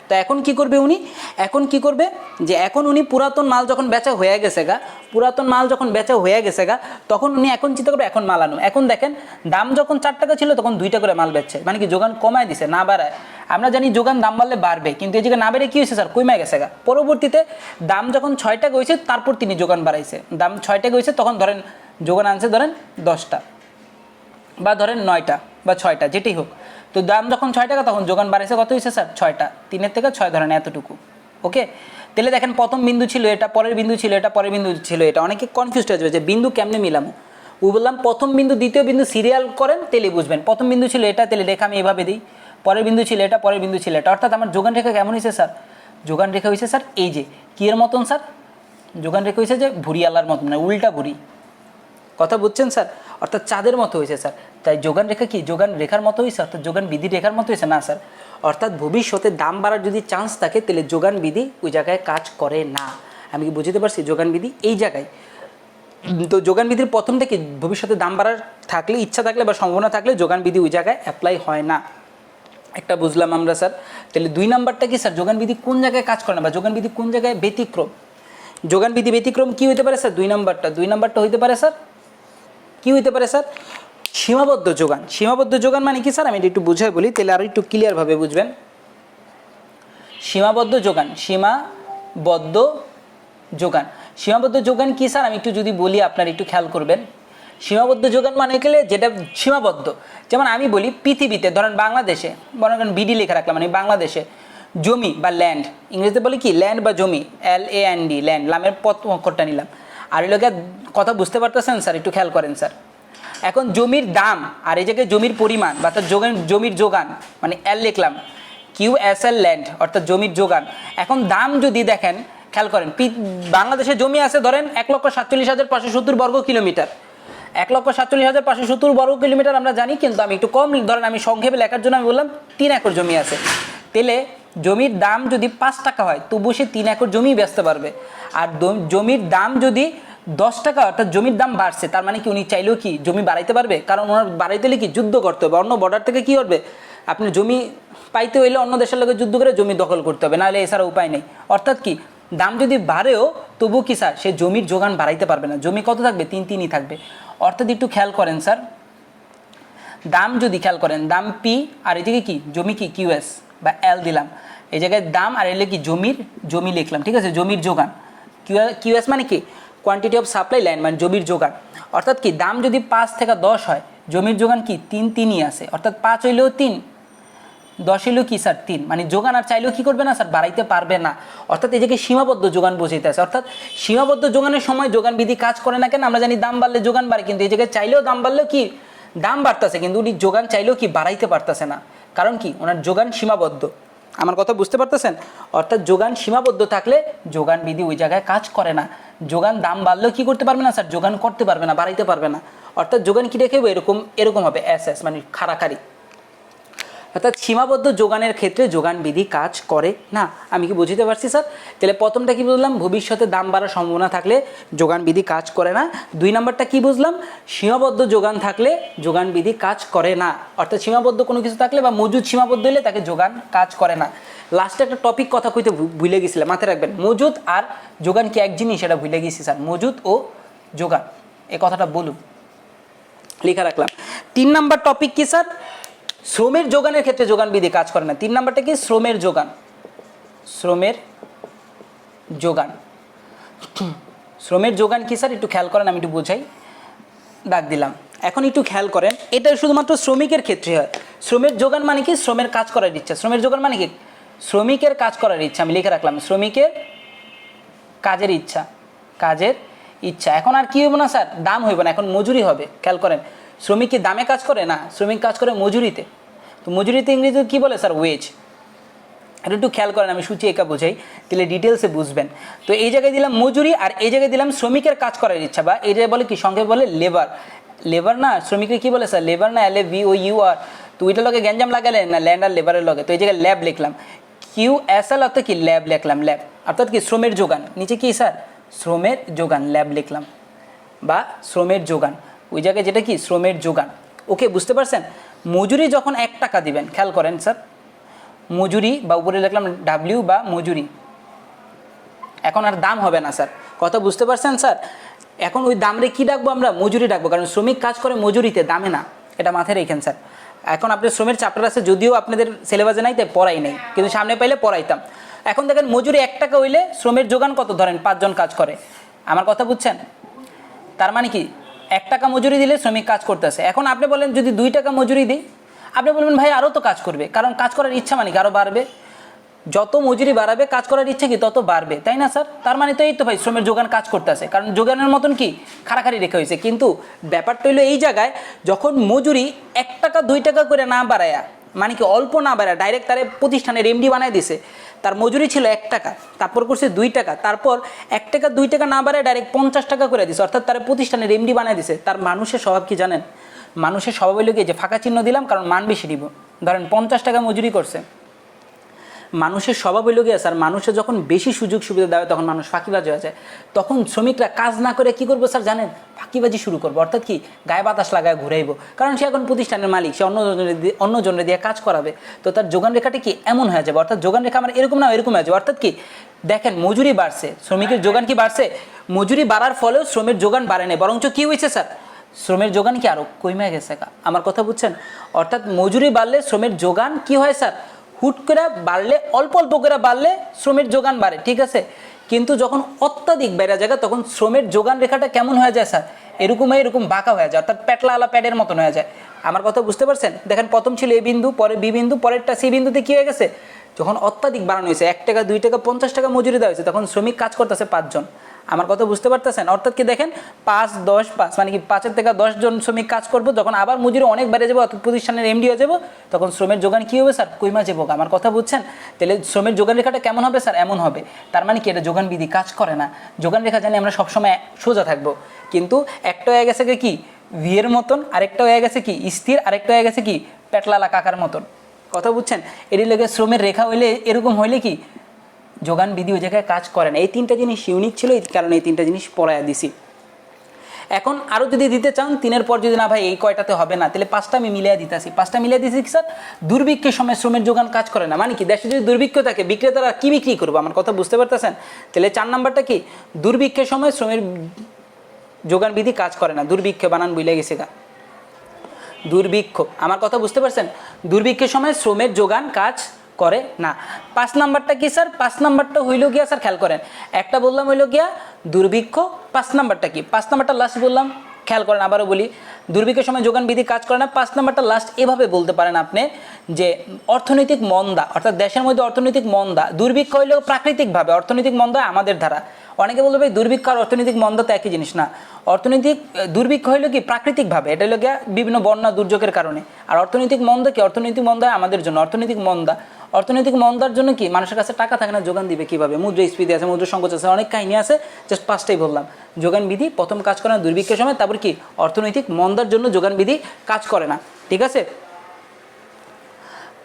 তো এখন কি করবে উনি, এখন কি করবে যে এখন উনি পুরাতন মাল যখন বেচা হয়ে গেছে গা, পুরাতন মাল যখন বেচা হয়ে গেছে গা, তখন উনি এখন চিন্তা করবে এখন মাল আনো। এখন দেখেন দাম যখন 4 টাকা ছিল তখন 2টা করে মাল বেচছে, মানে কি যোগান কমায় দিছে, না বাড়ায়। আমরা জানি যোগান দাম বাড়লে বাড়বে, কিন্তু এই জায়গায় না বেড়ে কি হয়েছে স্যার, কমে গেছে গা। পরবর্তীতে দাম যখন 6 টাকা হয়েছে তারপর তিনি যোগান বাড়াইছে, দাম 6 টাকা হয়েছে তখন ধরেন যোগান আনছে ধরেন 10টা বা ধরেন 9টা বা 6টা, যেটাই হোক। তো দাম যখন 6 টাকা তখন যোগান বাড়াইছে কত হয়েছে স্যার, 6টা, 3-এর থেকে 6 ধরেন এতটুকু, ওকে। তাহলে দেখেন প্রথম বিন্দু ছিল এটা, পরের বিন্দু ছিল এটা, পরের বিন্দু ছিল এটা, অনেকে কনফিউজ হয়ে যাবে যে বিন্দু কেমনে মিলামো। ও বললাম প্রথম বিন্দু দ্বিতীয় বিন্দু সিরিয়াল করেন তাহলে বুঝবেন। প্রথম বিন্দু ছিল এটা, তাহলে রেখা আমি এভাবে দিই, পরের বিন্দু ছিল এটা, পরের বিন্দু ছিল এটা, অর্থাৎ আমার যোগান রেখা কেমন হয়েছে স্যার, যোগান রেখা হয়েছে স্যার এই যে কি এর মতন স্যার, যোগান রেখা হয়েছে যে ভুড়িয়ালার মতন, মানে উল্টা ভুড়ি, কথা বুঝছেন স্যার, অর্থাৎ চাঁদের মতো হয়েছে স্যার। তাই যোগান রেখা কি যোগান রেখার মতো হয়েছে, অর্থাৎ যোগান বিধি রেখার মতো হয়েছে না স্যার। অর্থাৎ ভবিষ্যতে দাম বাড়ার যদি চান্স থাকে তাহলে যোগান বিধি ওই জায়গায় কাজ করে না। আমি কি বুঝতে পারছি, যোগান বিধি এই জায়গায়। তো যোগান বিধির প্রথম থেকে ভবিষ্যতে দাম বাড়ার থাকলে, ইচ্ছা থাকলে বা সম্ভাবনা থাকলে যোগান বিধি ওই জায়গায় অ্যাপ্লাই হয় না, একটা বুঝলাম আমরা স্যার। তাহলে 2 নাম্বারটা কি স্যার, যোগান বিধি কোন জায়গায় কাজ করে না বা যোগান বিধি কোন জায়গায় ব্যতিক্রম। যোগান বিধি ব্যতিক্রম কি হইতে পারে স্যার, 2 নাম্বারটা হইতে পারে স্যার, কি হইতে পারে স্যার, সীমাবদ্ধ যোগান। সীমাবদ্ধ যোগান মানে কি স্যার, আমি একটু বুঝাই বলি তাহলে আরও একটু ক্লিয়ারভাবে বুঝবেন। সীমাবদ্ধ যোগান, সীমাবদ্ধ যোগান, সীমাবদ্ধ যোগান কি স্যার, আমি একটু যদি বলি আপনারা একটু খেয়াল করবেন। সীমাবদ্ধ যোগান মানে গেলে যেটা সীমাবদ্ধ, যেমন আমি বলি পৃথিবীতে ধরেন বাংলাদেশে, মনে করেন বিডি লেখা রাখলাম, মানে বাংলাদেশে জমি বা ল্যান্ড, ইংরেজিতে বলি কি ল্যান্ড বা জমি, LAND, ল্যান্ড, লামের পথ অক্ষরটা নিলাম। আর এই লোকে কথা বুঝতে পারতেছেন স্যার, একটু খেয়াল করেন স্যার। এখন জমির দাম আর এই জায়গায় জমির পরিমাণ বা তার জমির যোগান, মানে L লিখলাম, QSL ল্যান্ড, অর্থাৎ জমির যোগান। এখন দাম যদি দেখেন খেয়াল করেন, বাংলাদেশে জমি আছে ধরেন 1,47,570 বর্গ কিলোমিটার, 1,47,570 বর্গ কিলোমিটার আমরা জানি, কিন্তু আমি একটু কম ধরেন, আমি সংক্ষেপে লেখার জন্য আমি বললাম 3 একর জমি আছে। তাহলে জমির দাম যদি 5 টাকা হয় তবু সে 3 একর জমি বেচতে পারবে। আর জমির দাম যদি 10 টাকা, অর্থাৎ জমির দাম বাড়ছে, তার মানে কি উনি চাইলেও কি জমি বাড়াইতে পারবে, কারণ ওনার বাড়াইতে হলে কি যুদ্ধ করতে হবে, অন্য বর্ডার থেকে কি করবে, আপনি জমি পাইতে হইলে অন্য দেশের লোকের যুদ্ধ করে জমি দখল করতে হবে, নাহলে এছাড়া উপায় নেই। অর্থাৎ কি দাম যদি বাড়েও তবু কি স্যার সে জমির যোগান বাড়াইতে পারবে না, জমি কত থাকবে, 3-3ই থাকবে। অর্থাৎ একটু খেয়াল করেন স্যার, দাম যদি খেয়াল করেন, দাম P আর এদিকে কি জমি কি QS বা L দিলাম, এই জায়গায় দাম আর এলে কি জমি লিখলাম, ঠিক আছে, জমির যোগান। কিউএস মানে কি কোয়ান্টিটি অফ সাপ্লাই লাইন, মানে জমির যোগান। অর্থাৎ কি দাম যদি 5 থেকে 10 হয়, জমির যোগান কি 3ই আছে, অর্থাৎ 5 হইলেও 3, 10 হইলেও কি স্যার 3, মানে যোগান আর চাইলেও কি করবে না স্যার, বাড়াইতে পারবে না। অর্থাৎ এই জায়গায় সীমাবদ্ধ যোগান বোঝাইতে আছে। অর্থাৎ সীমাবদ্ধ যোগানের সময় যোগান বিধি কাজ করে না কেন, আমরা জানি দাম বাড়লে যোগান বাড়ে, কিন্তু এই জায়গায় চাইলেও দাম বাড়লেও কি দাম বাড়তেছে, কিন্তু উনি যোগান চাইলেও কি বাড়াইতে পারতেছে না, কারণ কি ওনার যোগান সীমাবদ্ধ। আমার কথা বুঝতে পারতেছেন? অর্থাৎ যোগান সীমাবদ্ধ থাকলে যোগান বিধি ওই জায়গায় কাজ করে না। যোগান দাম বাড়লেও কি করতে পারবে না স্যার, যোগান করতে পারবে না, বাড়াইতে পারবে না। অর্থাৎ যোগান কি রেখে এরকম হবে এস, মানে খাড়াখাড়ি। অর্থাৎ সীমাবদ্ধ যোগানের ক্ষেত্রে যোগান বিধি কাজ করে না। আমি কি বুঝতে পারছি স্যার? তাহলে প্রথমটা কি বুঝলাম, ভবিষ্যতে দাম বাড়ার সম্ভাবনা থাকলে যোগান বিধি কাজ করে না। 2 নম্বরটা কি বুঝলাম, সীমাবদ্ধ যোগান থাকলে যোগান বিধি কাজ করে না। অর্থাৎ সীমাবদ্ধ কোনো কিছু থাকলে বা মজুদ সীমাবদ্ধ হলে তাকে যোগান কাজ করে না। লাস্টে একটা টপিক কথা কইতে ভুলে গেছিলাম, মাথায় রাখবেন, মজুদ আর যোগান কি এক জিনিস, এটা ভুলে গেছি স্যার। মজুদ ও যোগান, এই কথাটা বলুন, লেখা রাখলাম। 3 নম্বর টপিক কি স্যার, শ্রমের যোগানের ক্ষেত্রে যোগান বিধি কাজ করে না। 3 নম্বরটা কি, শ্রমের যোগান। শ্রমের যোগান কি স্যার, একটু খেয়াল করেন, আমি একটু বোঝাই, দাগ দিলাম। এখন একটু খেয়াল করেন, এটা শুধুমাত্র শ্রমিকের ক্ষেত্রে হয়। শ্রমের যোগান মানে কি, শ্রমের কাজ করার ইচ্ছা। শ্রমের যোগান মানে কি, শ্রমিকের কাজ করার ইচ্ছা। আমি লিখে রাখলাম, শ্রমিকের কাজের ইচ্ছা। এখন আর কি হইব না স্যার, দাম হইব না, এখন মজুরি হবে। খেয়াল করেন, শ্রমিক কি দামে কাজ করে না, শ্রমিক কাজ করে মজুরিতে। তো মজুরিতে ইংরেজিতে কি বলে স্যার, ওয়েজ। এটা একটু খেয়াল করেন, আমি সূচি একা বোঝাই, তাহলে ডিটেলসে বুঝবেন। তো এই জায়গায় দিলাম মজুরি, আর এই জায়গায় দিলাম শ্রমিকের কাজ করার ইচ্ছা, বা এই জায়গায় বলে কি, সংক্ষেপে বলে লেবার না, শ্রমিকের কি বলে স্যার, লেবার না, LABOUR। তো ওইটার লগে গ্যাঞ্জাম লাগালেন না, ল্যান্ড আর লেবারের লগে, তো এই জায়গায় ল্যাব লিখলাম। QSL অর্থাৎ কি, ল্যাব লিখলাম, ল্যাব অর্থাৎ কি শ্রমের যোগান। নিচে কি স্যার, শ্রমের যোগান, ল্যাব লিখলাম, বা শ্রমের যোগান, ওই জায়গায় যেটা কি শ্রমের যোগান। ওকে, বুঝতে পারছেন? মজুরি যখন 1 টাকা দিবেন, খেয়াল করেন স্যার, মজুরি বা উপরে লিখলাম W বা মজুরি, এখন আর দাম হবে না স্যার। কথা বুঝতে পারছেন স্যার? এখন ওই দামরে কি ডাকবো আমরা, মজুরি ডাকবো, কারণ শ্রমিক কাজ করে মজুরিতে, দামে না। এটা মাথায় রেখেন স্যার। এখন আপনার শ্রমের চ্যাপ্টার আছে, যদিও আপনাদের সিলেবাসে নাই, তাই পড়াই নেই, কিন্তু সামনে পাইলে পড়াইতাম। এখন দেখেন মজুরি 1 টাকা হইলে শ্রমের যোগান কত, ধরেন 5 জন কাজ করে। আমার কথা বুঝছেন? তার মানে কি 1 টাকা মজুরি দিলে শ্রমিক কাজ করতেছে। এখন আপনি বলেন যদি 2 টাকা মজুরি দিই, আপনি বলবেন ভাই আরও তো কাজ করবে, কারণ কাজ করার ইচ্ছা মানে কি আরও বাড়বে। যত মজুরি বাড়াবে কাজ করার ইচ্ছা কি তত বাড়বে, তাই না স্যার? তার মানে তো এই তো ভাই শ্রমের যোগান কাজ করতেছে, কারণ যোগানের মতন কি খাড়াখাড়ি রেখে হয়েছে। কিন্তু ব্যাপারটা হইলো এই জায়গায়, যখন মজুরি 1 টাকা 2 টাকা করে না বাড়ায়া, মানে কি অল্প না বাড়ায়, ডাইরেক্ট তারে প্রতিষ্ঠানের MD বানায় দিছে। তার মজুরি ছিল 1 টাকা, তারপর করছে 2 টাকা, তারপর 1 টাকা 2 টাকা না বাড়ায় ডাইরেক্ট 50 টাকা করে দিছে, অর্থাৎ তার প্রতিষ্ঠানের MD বানায় দিছে। তার মানুষের স্বভাব কি জানেন? মানুষের স্বভাব হইলো কি, যে ফাঁকা চিহ্ন দিলাম কারণ মান বেশি দিব। ধরেন 50 টাকা মজুরি করছে, মানুষের স্বভাব হইল গিয়ে স্যার, মানুষের যখন বেশি সুযোগ সুবিধা দেওয়া তখন মানুষ ফাঁকিবাজি হয়ে যায়। তখন শ্রমিকরা কাজ না করে কি করবো স্যার জানেন, ফাঁকিবাজি শুরু করবো, অর্থাৎ কি গায়ে বাতাস লাগায় ঘুরাইবো, কারণ সে এখন প্রতিষ্ঠানের মালিক, সে অন্যজনের দিয়ে কাজ করাবে। তো তার যোগান রেখাটি কি এমন হয়ে যাবে, অর্থাৎ যোগান রেখা আমার এরকম না এরকম হয়ে যাবে। অর্থাৎ কি দেখেন, মজুরি বাড়ছে, শ্রমিকের যোগান কি বাড়ছে, মজুরি বাড়ার ফলেও শ্রমের যোগান বাড়ে নাই, বরঞ্চ কি হয়েছে স্যার, শ্রমের যোগান কি আরও কমে গেছে। আমার কথা বুঝছেন? অর্থাৎ মজুরি বাড়লে শ্রমের যোগান কি হয় স্যার, হুট করে বাড়লে, অল্প অল্প করে বাড়লে শ্রমের যোগান বাড়ে, ঠিক আছে। কিন্তু যখন অত্যাধিক বেড়ে যায় তখন শ্রমের যোগান রেখাটা কেমন হয়ে যায় স্যার, এরকম বাঁকা হয়ে যায়, অর্থাৎ প্যাটলাওয়ালা প্যাডের মতন হয়ে যায়। আমার কথা বুঝতে পারছেন? দেখেন প্রথম ছিল A বিন্দু, পরে B বিন্দু, পরেরটা C বিন্দুতে কী হয়ে গেছে, যখন অত্যাধিক বাড়ানো হয়েছে, 1 টাকা 2 টাকা 50 টাকা মজুরি দেওয়া হয়েছে, তখন শ্রমিক কাজ করতেছে 5 জন। আমার কথা বুঝতে পারতেছেন? অর্থাৎ কি দেখেন 5, 10, 5 মানে কি 5 থেকে 10 জন শ্রমিক কাজ করবো, যখন আবার মজুরি অনেক বেড়ে যাবে, অর্থাৎ প্রতিষ্ঠানের MD হয়ে যাবো, তখন শ্রমের যোগান কী হবে স্যার, কইমা যাবো। আমার কথা বুঝছেন? তাহলে শ্রমের যোগান রেখাটা কেমন হবে স্যার, এমন হবে। তার মানে কি এটা যোগান বিধি কাজ করে না। যোগান রেখা জানি আমরা সবসময় সোজা থাকবো, কিন্তু একটা হয়ে গেছে কি ভি এর মতন, আরেকটা হয়ে গেছে কি স্থির, আরেকটা হয়ে গেছে কি প্যাটলালা কাকার মতন। কথা বুঝছেন? এটি লেগে শ্রমের রেখা হইলে, এরকম হইলে কি যোগান বিধি ওই জায়গায় কাজ করে না। এই 3টা জিনিস ইউনিক ছিল, এই কারণে এই 3টা জিনিস পড়ায়া দিছি। এখন আরও যদি দিতে চান 3-এর পর যদি না ভাই এই কয়টাতে হবে না, তাহলে 5টা আমি মিলিয়ে দিতেছি। 5টা মিলিয়ে দিচ্ছি কি স্যার, দুর্ভিক্ষের সময় শ্রমের যোগান কাজ করে না, মানে কি দেশে যদি দুর্ভিক্ষ থাকে বিক্রেতারা কি বিক্রি করবো, আমার কথা বুঝতে পারতেছেন? তাহলে 4 নাম্বারটা কি, দুর্ভিক্ষের সময় শ্রমের যোগান বিধি কাজ করে না। দুর্ভিক্ষ বানান ভুলে গেছে গা, দুর্ভিক্ষ। আমার কথা বুঝতে পারছেন? দুর্ভিক্ষের সময় শ্রমের যোগান কাজ করে না। 5 নাম্বারটা কি স্যার? 5 নাম্বারটা হইল গিয়া স্যার খেয়াল করেন, একটা বললাম হইল গিয়া দুর্ভিক্ষ, 5 নাম্বারটা কি? 5 নাম্বারটা লাস্ট বললাম, খেয়াল করেন আবারও বলি, দুর্ভিক্ষের সময় যোগান বিধি কাজ করে না। 5 নাম্বারটা লাস্ট এভাবে বলতে পারেন আপনি যে অর্থনৈতিক মন্দা, অর্থাৎ দেশের মধ্যে অর্থনৈতিক মন্দা, দুর্ভিক্ষ হইলেও প্রাকৃতিকভাবে, অর্থনৈতিক মন্দা আমাদের দ্বারা। অনেকে বলবে ভাই দুর্ভিক্ষ আর অর্থনৈতিক মন্দা তো একই জিনিস না। অর্থনৈতিক দুর্ভিক্ষ হইলো কি প্রাকৃতিকভাবে, এটা হলো গিয়া বিভিন্ন বন্যা দুর্যোগের কারণে। আর অর্থনৈতিক মন্দা কি? অর্থনৈতিক মন্দা আমাদের জন্য অর্থনৈতিক মন্দা। অর্থনৈতিক মন্দার জন্য কি মানুষের কাছে টাকা থাকে না, যোগান দিবে কিভাবে? মুদ্রাস্ফীতি আছে, মুদ্রা সংকোচ আছে, অনেক কাহিনী আছে, জাস্ট 5টাই বললাম। যোগান বিধি প্রথম কাজ করে না দুর্ভিক্ষের সময়, তারপর কি অর্থনৈতিক মন্দার জন্য যোগান বিধি কাজ করে না। ঠিক আছে,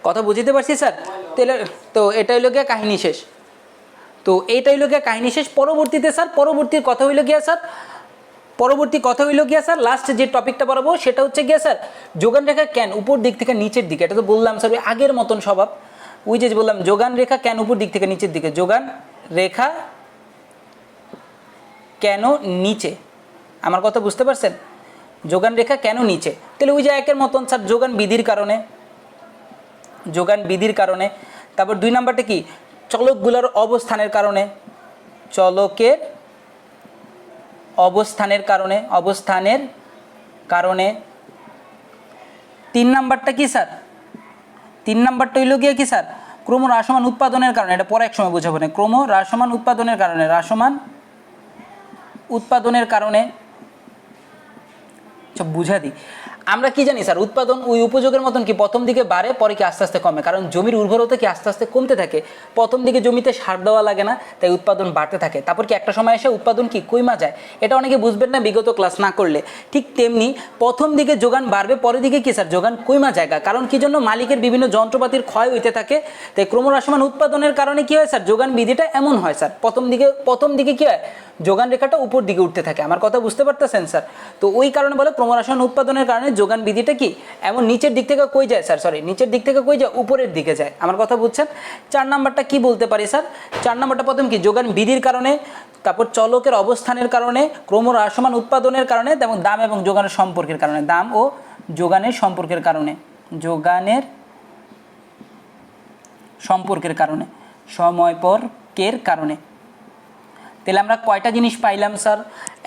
কথা বুঝতে পারছি স্যার? তাহলে তো এটা হইল গিয়া কাহিনী শেষ। তো এইটা হইল গিয়া কাহিনী শেষ। পরবর্তীতে স্যার পরবর্তী কথা হইল গিয়া স্যার লাস্ট যে টপিকটা বলবো সেটা হচ্ছে গিয়া স্যার যোগান রেখা কেন উপর দিক থেকে নিচের দিকে। এটা তো বললাম স্যার ওই আগের মতন স্বভাব, ওই যে বললাম যোগান রেখা কেন উপর দিক থেকে নিচের দিকে, যোগান রেখা কেন নিচে, আমার কথা বুঝতে পারছেন? যোগান রেখা কেন নিচে? তাহলে ওই যে একের মতন স্যার যোগান বিধির কারণে, যোগান বিধির কারণে। তারপর 2 নাম্বারটা কি? চলকগুলোর অবস্থানের কারণে, চলকের অবস্থানের কারণে, অবস্থানের কারণে। 3 নাম্বারটা কি স্যার? 3 নাম্বারটা হইল গিয়ে কি স্যার? ক্রমহ্রাসমান উৎপাদনের কারণে। এটা পরে এক সময় বোঝাবো না। ক্রমহ্রাসমান উৎপাদনের কারণে, হ্রাসমান উৎপাদনের কারণে। সব বুঝা দিই। আমরা কি জানি স্যার উৎপাদন ওই উপযোগের মতন কি প্রথম দিকে বাড়ে, পরে কি আস্তে আস্তে কমে, কারণ জমির উর্বরতা কি আস্তে আস্তে কমতে থাকে। প্রথম দিকে জমিতে সার দেওয়া লাগে না, তাই উৎপাদন বাড়তে থাকে। তারপর কি একটা সময় এসে উৎপাদন কি কইমা যায়। এটা অনেকে বুঝবেন না বিগত ক্লাস না করলে। ঠিক তেমনি প্রথম দিকে যোগান বাড়বে, পরের দিকে কি স্যার যোগান কইমা জায়গা, কারণ কি জন্য মালিকের বিভিন্ন যন্ত্রপাতির ক্ষয় হইতে থাকে। তাই ক্রমহ্রাসমান উৎপাদনের কারণে কি হয় স্যার যোগান বিধিটা এমন হয় স্যার, প্রথম দিকে কি হয় যোগান রেখাটা উপর দিকে উঠতে থাকে। আমার কথা বুঝতে পারতেছেন স্যার? তো ওই কারণে বলে ক্রমহ্রাসমান উৎপাদনের কারণে যোগান বিধিটা কি এমন নিচের দিক থেকে কই যায় স্যার, সরি নিচের দিক থেকে কই যায়, উপরের দিকে যায়। আমার কথা বুঝছেন? 4 নাম্বারটা কি বলতে পারি স্যার? 4 নাম্বারটা প্রথম কি যোগান বিধির কারণে, তারপর চলকের অবস্থানের কারণে, ক্রমহ্রাসমান উৎপাদনের কারণে, এবং দাম এবং যোগানের সম্পর্কের কারণে, দাম ও যোগানের সম্পর্কের কারণে, যোগানের সম্পর্কের কারণে, সময়পর্কের কারণে। তাহলে আমরা কয়টা জিনিস পাইলাম স্যার?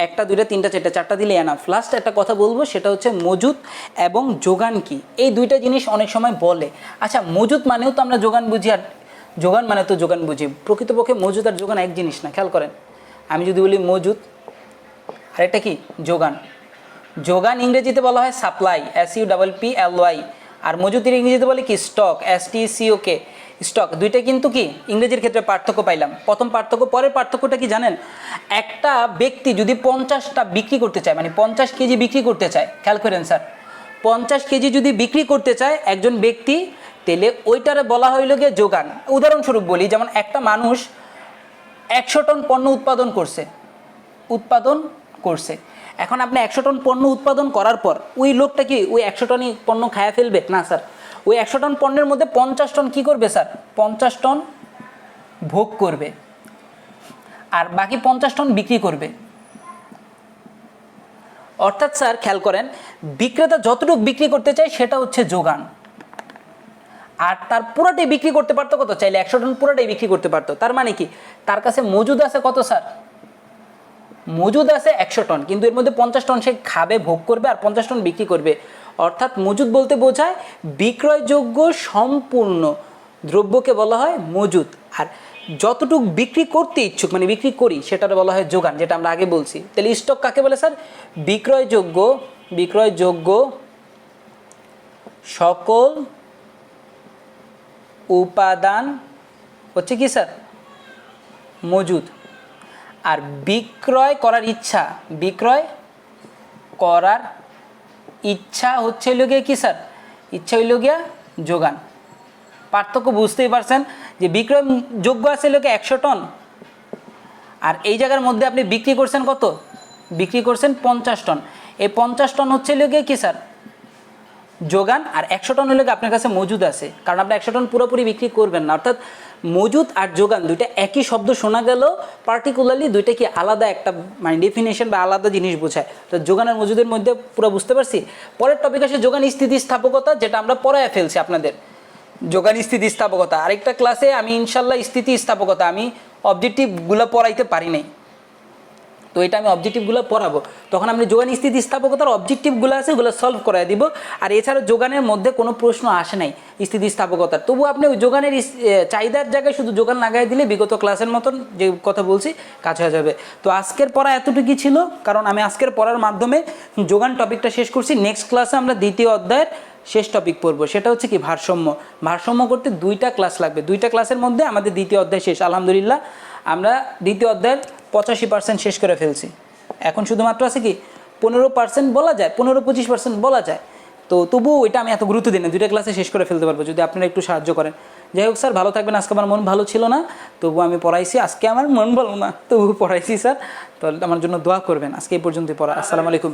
1 2 3 4 4টা দিলে এনাফ। লাস্ট একটা কথা বলবো, সেটা হচ্ছে মজুত এবং যোগান কি, এই 2টা জিনিস অনেক সময় বলে। আচ্ছা মজুত মানেও তো আমরা যোগান বুঝি, আর যোগান মানে তো যোগান বুঝি। প্রকৃতপক্ষে মজুত আর যোগান এক জিনিস না, খেয়াল করেন। আমি যদি বলি মজুত আর এটা কি যোগান, যোগান ইংরেজিতে বলা হয় সাপ্লাই, SUPPLY, আর মজুতের ইংরেজিতে বলে কি স্টক, STCOK, স্টক। 2টা কিন্তু কি ইংরেজির ক্ষেত্রে পার্থক্য পাইলাম। প্রথম পার্থক্য, পরের পার্থক্যটা কি জানেন? একটা ব্যক্তি যদি 50টা বিক্রি করতে চায়, মানে 50 কেজি বিক্রি করতে চায়, খেয়াল করেন স্যার 50 কেজি যদি বিক্রি করতে চায় একজন ব্যক্তি, তাহলে ওইটারে বলা হইল গিয়ে যোগান। উদাহরণস্বরূপ বলি, যেমন একটা মানুষ 100 টন পণ্য উৎপাদন করছে। এখন আপনি 100 টন পণ্য উৎপাদন করার পর ওই লোকটা কি ওই 100 টনই পণ্য খায়া ফেলবে? না স্যার, ওই 100 টন পণ্যের মধ্যে 50 টন কি করবে স্যার? 50 টন ভোগ করবে, আর বাকি 50 টন বিক্রি করবে। অর্থাৎ স্যার খেয়াল করেন, বিক্রেতা যতটুকু বিক্রি করতে চায় সেটা হচ্ছে যোগান, আর তার পুরোটাই বিক্রি করতে পারতো কত? চাইলে 100 টন পুরোটাই বিক্রি করতে পারতো। তার মানে কি তার কাছে মজুদ আছে কত স্যার? মজুদ আছে 100 টন, কিন্তু এর মধ্যে 50 টন সে খাবে, ভোগ করবে, আর 50 টন বিক্রি করবে। অর্থাৎ মজুদ বলতে বোঝায় বিক্রয়যোগ্য সম্পূর্ণ দ্রব্যকে বলা হয় মজুদ, আর যতটুকু বিক্রি করতে ইচ্ছুক মানে বিক্রি করি সেটার বলা হয় যোগান, যেটা আমরা আগে বলছি। তাহলে স্টক কাকে বলে স্যার? বিক্রয়যোগ্য সকল উপাদান হচ্ছে কি স্যার? মজুদ। আর বিক্রয় করার ইচ্ছা হচ্ছে হইল গিয়ে কি স্যার? ইচ্ছা হইল গিয়া যোগান। পার্থক্য বুঝতেই পারছেন যে বিক্রয় যোগ্য আছে লোকে 100 টন, আর এই জায়গার মধ্যে আপনি বিক্রি করছেন কত? বিক্রি করছেন 50 টন। এই 50 টন হচ্ছে লোকে কি স্যার? যোগান। আর 100 টন হলে আপনার কাছে মজুদ আছে, কারণ আপনি 100 টন পুরোপুরি বিক্রি করবেন না। অর্থাৎ মজুদ আর যোগান 2টা একই শব্দ শোনা গেল, পার্টিকুলারলি 2টা কি আলাদা একটা মানে ডেফিনেশন বা আলাদা জিনিস বোঝায়। তো যোগান আর মজুদের মধ্যে পুরো বুঝতে পারছি। পরের টপিক আসে যোগান স্থিতিস্থাপকতা, যেটা আমরা পড়ায় ফেলছি আপনাদের। যোগান স্থিতিস্থাপকতা আরেকটা ক্লাসে আমি ইনশাল্লাহ স্থিতিস্থাপকতা আমি অবজেক্টিভগুলো পড়াইতে পারি নাই, তো এটা আমি অবজেক্টিভগুলো পড়াবো, তখন আমি যোগান স্থিতিস্থাপকতার অবজেক্টিভগুলো আছে ওগুলো সলভ করে দিব। আর এছাড়া যোগানের মধ্যে কোনো প্রশ্ন আসে নাই স্থিতিস্থাপকতার, তবু আপনি ওই যোগানের চাহিদার জায়গায় শুধু যোগান লাগাই দিলে বিগত ক্লাসের মতন যে কথা বলছি কাজ হয়ে যাবে। তো আজকের পড়া এতটুকুই ছিল, কারণ আমি আজকের পড়ার মাধ্যমে যোগান টপিকটা শেষ করছি। নেক্সট ক্লাসে আমরা দ্বিতীয় অধ্যায়ের শেষ টপিক পড়বো, সেটা হচ্ছে কি ভারসাম্য। ভারসাম্য করতে 2টা ক্লাস লাগবে, 2টা ক্লাসের মধ্যে আমাদের দ্বিতীয় অধ্যায় শেষ। আলহামদুলিল্লাহ আমরা দ্বিতীয় অধ্যায়ের 85% শেষ করে ফেলছি। এখন শুধুমাত্র আছে কি 15% বলা যায়, 15-25% বলা যায়। তো তবুও ওইটা আমি এত গুরুত্ব দিই না, 2টা ক্লাসে শেষ করে ফেলতে পারবো যদি আপনারা একটু সাহায্য করেন। যাই হোক স্যার, ভালো থাকবেন। আজকে আমার মন ভালো ছিল না, তবুও আমি পড়াইছি। আজকে আমার মন ভালো না, তবুও পড়াইছি স্যার, তো আমার জন্য দোয়া করবেন। আজকে এই পর্যন্তই পড়া। আসসালামু আলাইকুম।